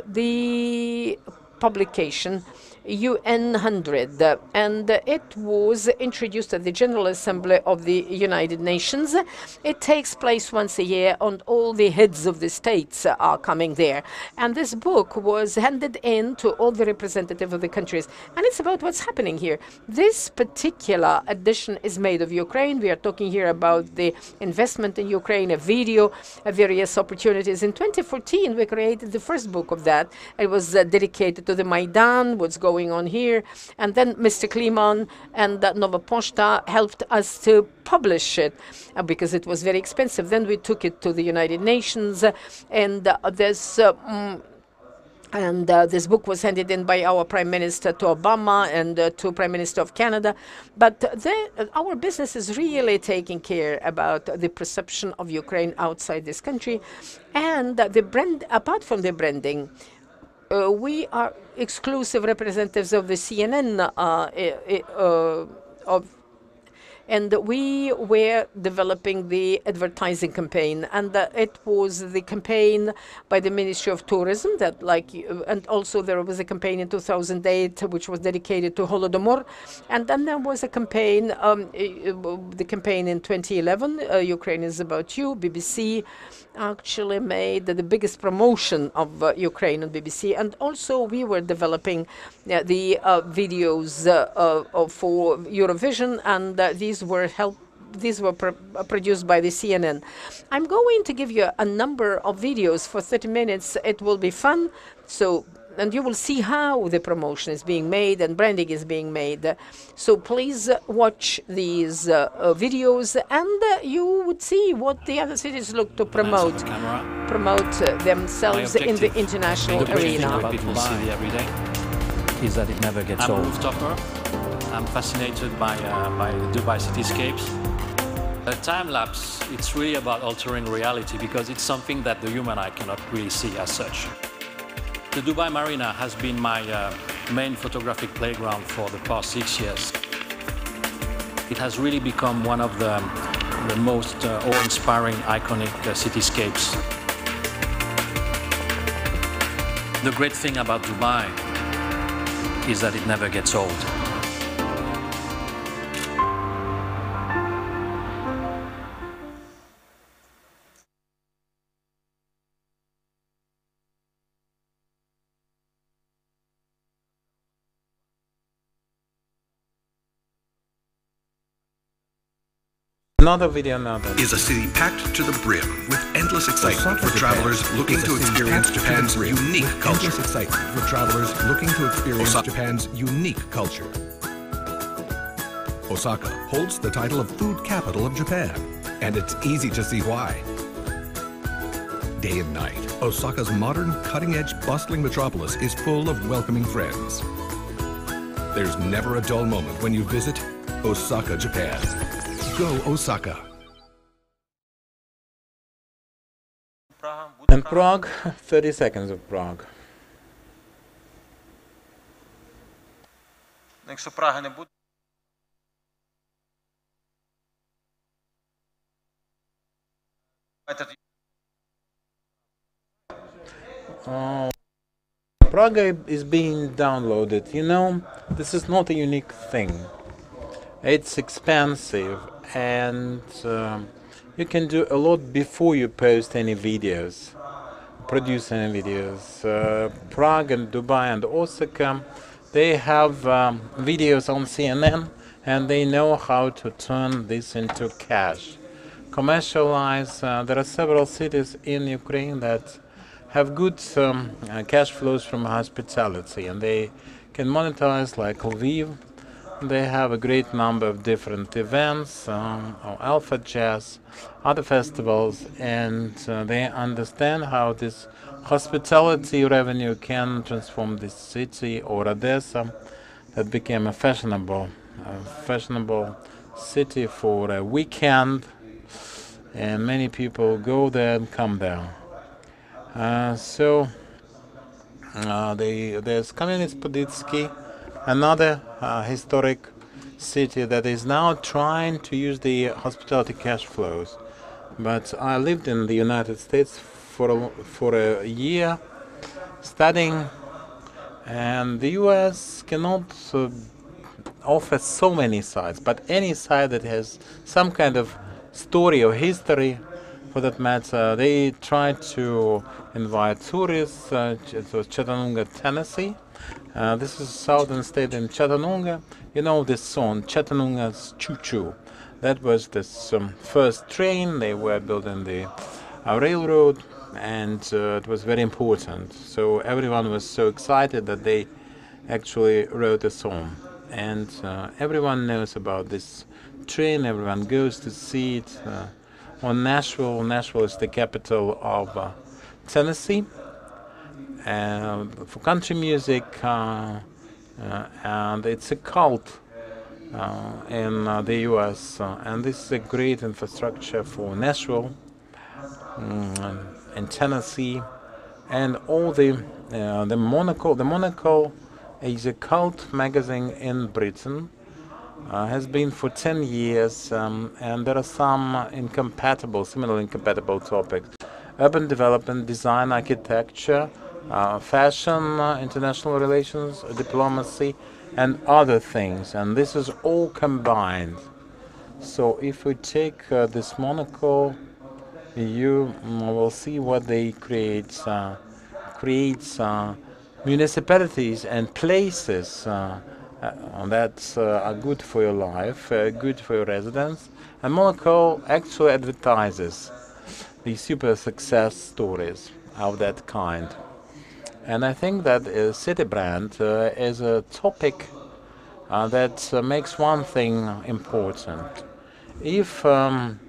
the publication UN 100, and it was introduced at the General Assembly of the United Nations. It takes place once a year, and all the heads of the states are coming there. And this book was handed in to all the representatives of the countries, and it's about what's happening here. This particular edition is made of Ukraine. We are talking here about the investment in Ukraine, a video, various opportunities. In 2014, we created the first book of that. It was dedicated to the Maidan, what's going on here. And then Mr. Kliman and Nova Poshta helped us to publish it because it was very expensive. Then we took it to the United Nations, and this book was handed in by our Prime Minister to Obama and to Prime Minister of Canada. But our business is really taking care about the perception of Ukraine outside this country. And the brand, apart from the branding, we are exclusive representatives of the CNN and we were developing the advertising campaign, and it was the campaign by the Ministry of Tourism that, and also there was a campaign in 2008 which was dedicated to Holodomor, and then there was a campaign, the campaign in 2011, Ukraine is About You. BBC actually made the biggest promotion of Ukraine on BBC, and also we were developing the videos for Eurovision, and these were produced by the CNN. I'm going to give you a number of videos for 30 minutes. It will be fun. And you will see how the promotion is being made and branding is being made. So please watch these videos, and you would see what the other cities look to promote themselves in the international arena. What people see every day is that it never gets old. I'm a rooftopper. I'm fascinated by Dubai cityscapes. A time lapse, it's really about altering reality because it's something that the human eye cannot really see as such. The Dubai Marina has been my main photographic playground for the past 6 years. It has really become one of the most awe-inspiring, iconic cityscapes. The great thing about Dubai is that it never gets old. Another video, is a city packed to the brim with endless excitement for travelers looking to experience Japan's unique culture. Endless excitement for travelers looking to experience Japan's unique culture. Osaka holds the title of food capital of Japan, and it's easy to see why. Day and night, Osaka's modern, cutting-edge, bustling metropolis is full of welcoming friends. There's never a dull moment when you visit Osaka, Japan. Go Osaka. And Prague, 30 seconds of Prague. Якщо Праги не буде. Prague is being downloaded. You know, this is not a unique thing. It's expensive, and you can do a lot before you post any videos, produce any videos. Prague and Dubai and Osaka, they have videos on CNN, and they know how to turn this into cash. Commercialize. There are several cities in Ukraine that have good cash flows from hospitality, and they can monetize, like Lviv. They have a great number of different events, Alpha Jazz, other festivals, and they understand how this hospitality revenue can transform this city, or Odessa, that became a fashionable city for a weekend, and many people go there and come there. There's Kameniec-Podilsky, another historic city that is now trying to use the hospitality cash flows. But I lived in the United States for a year, studying And the US cannot offer so many sites, but any site that has some kind of story or history, for that matter, they try to invite tourists. It was Chattanooga, Tennessee. This is a southern state in Chattanooga. You know this song, Chattanooga's Choo Choo. That was this first train. They were building the railroad, and it was very important. So everyone was so excited that they actually wrote a song. And everyone knows about this train. Everyone goes to see it. On Nashville. Nashville is the capital of Tennessee. For country music, and it's a cult in the US, and this is a great infrastructure for Nashville in Tennessee, and all the Monaco. The Monaco is a cult magazine in Britain. Has been for 10 years, and there are some similar incompatible topics: urban development, design, architecture, fashion, international relations, diplomacy, and other things. And this is all combined. So if we take this Monaco, you will see what they creates municipalities and places that are good for your life, good for your residents. And Monaco actually advertises the super success stories of that kind. And I think that city brand is a topic that makes one thing important. If some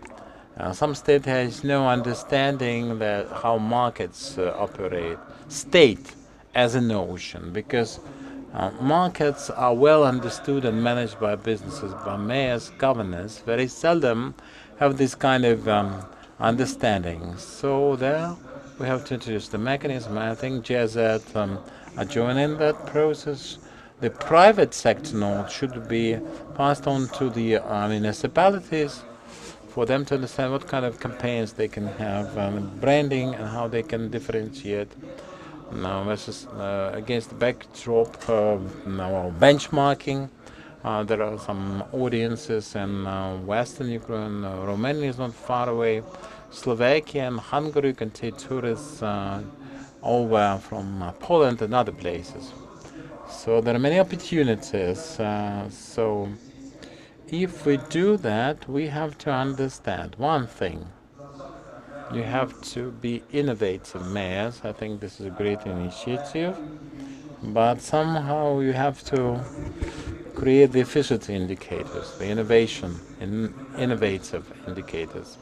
state has no understanding that how markets operate, state as a notion, because markets are well understood and managed by businesses, by mayors, governors, very seldom have this kind of understanding. So there we have to introduce the mechanism. I think GIZ are joining that process. The private sector note should be passed on to the municipalities for them to understand what kind of campaigns they can have, branding, and how they can differentiate versus against the backdrop of benchmarking. There are some audiences in Western Ukraine. Romania is not far away. Slovakia and Hungary can take tourists over from Poland and other places. So there are many opportunities. So if we do that, we have to understand one thing. You have to be innovative mayors. I think this is a great initiative. But somehow you have to create the efficiency indicators, the innovative indicators.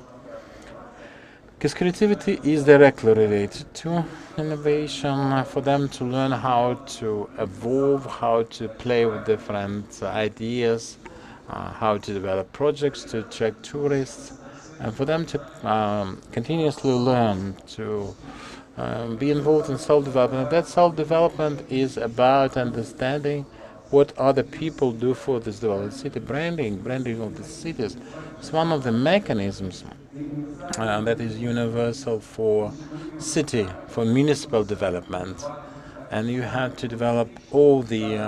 Because creativity is directly related to innovation, for them to learn how to evolve, how to play with different ideas, how to develop projects to attract tourists, and for them to continuously learn to be involved in self-development. That self-development is about understanding what other people do for this development. City branding of the cities is one of the mechanisms that is universal for municipal development. And you have to develop all the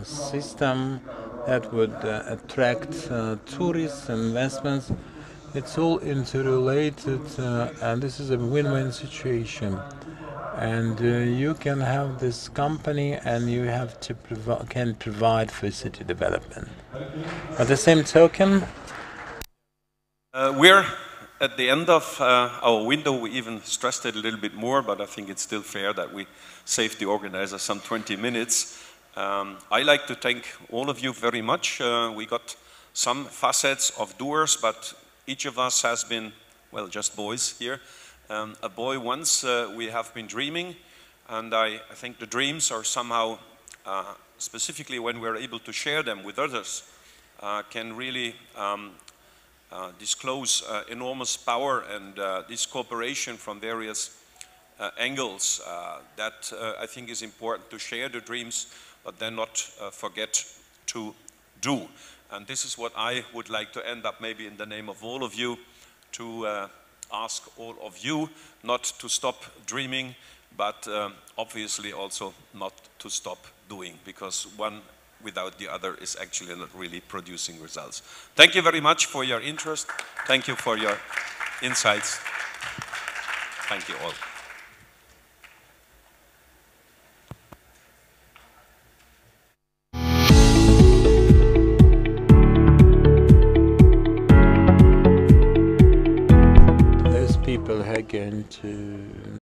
system that would attract tourists, investments. It's all interrelated, and this is a win-win situation. And you can have this company, and you have to can provide for city development. At the same token, we're at the end of our window. We even stressed it a little bit more, but I think it's still fair that we save the organizer some 20 minutes. I like to thank all of you very much. We got some facets of Doers, but each of us has been, well, just boys here. A boy once. We have been dreaming, and I think the dreams are somehow, specifically when we're able to share them with others, can really disclose enormous power and this cooperation from various angles that I think is important, to share the dreams, but then not forget to do. And this is what I would like to end up, maybe in the name of all of you, to ask all of you not to stop dreaming, but obviously also not to stop doing, because one without the other is actually not really producing results. Thank you very much for your interest. Thank you for your insights. Thank you all. Those people are going to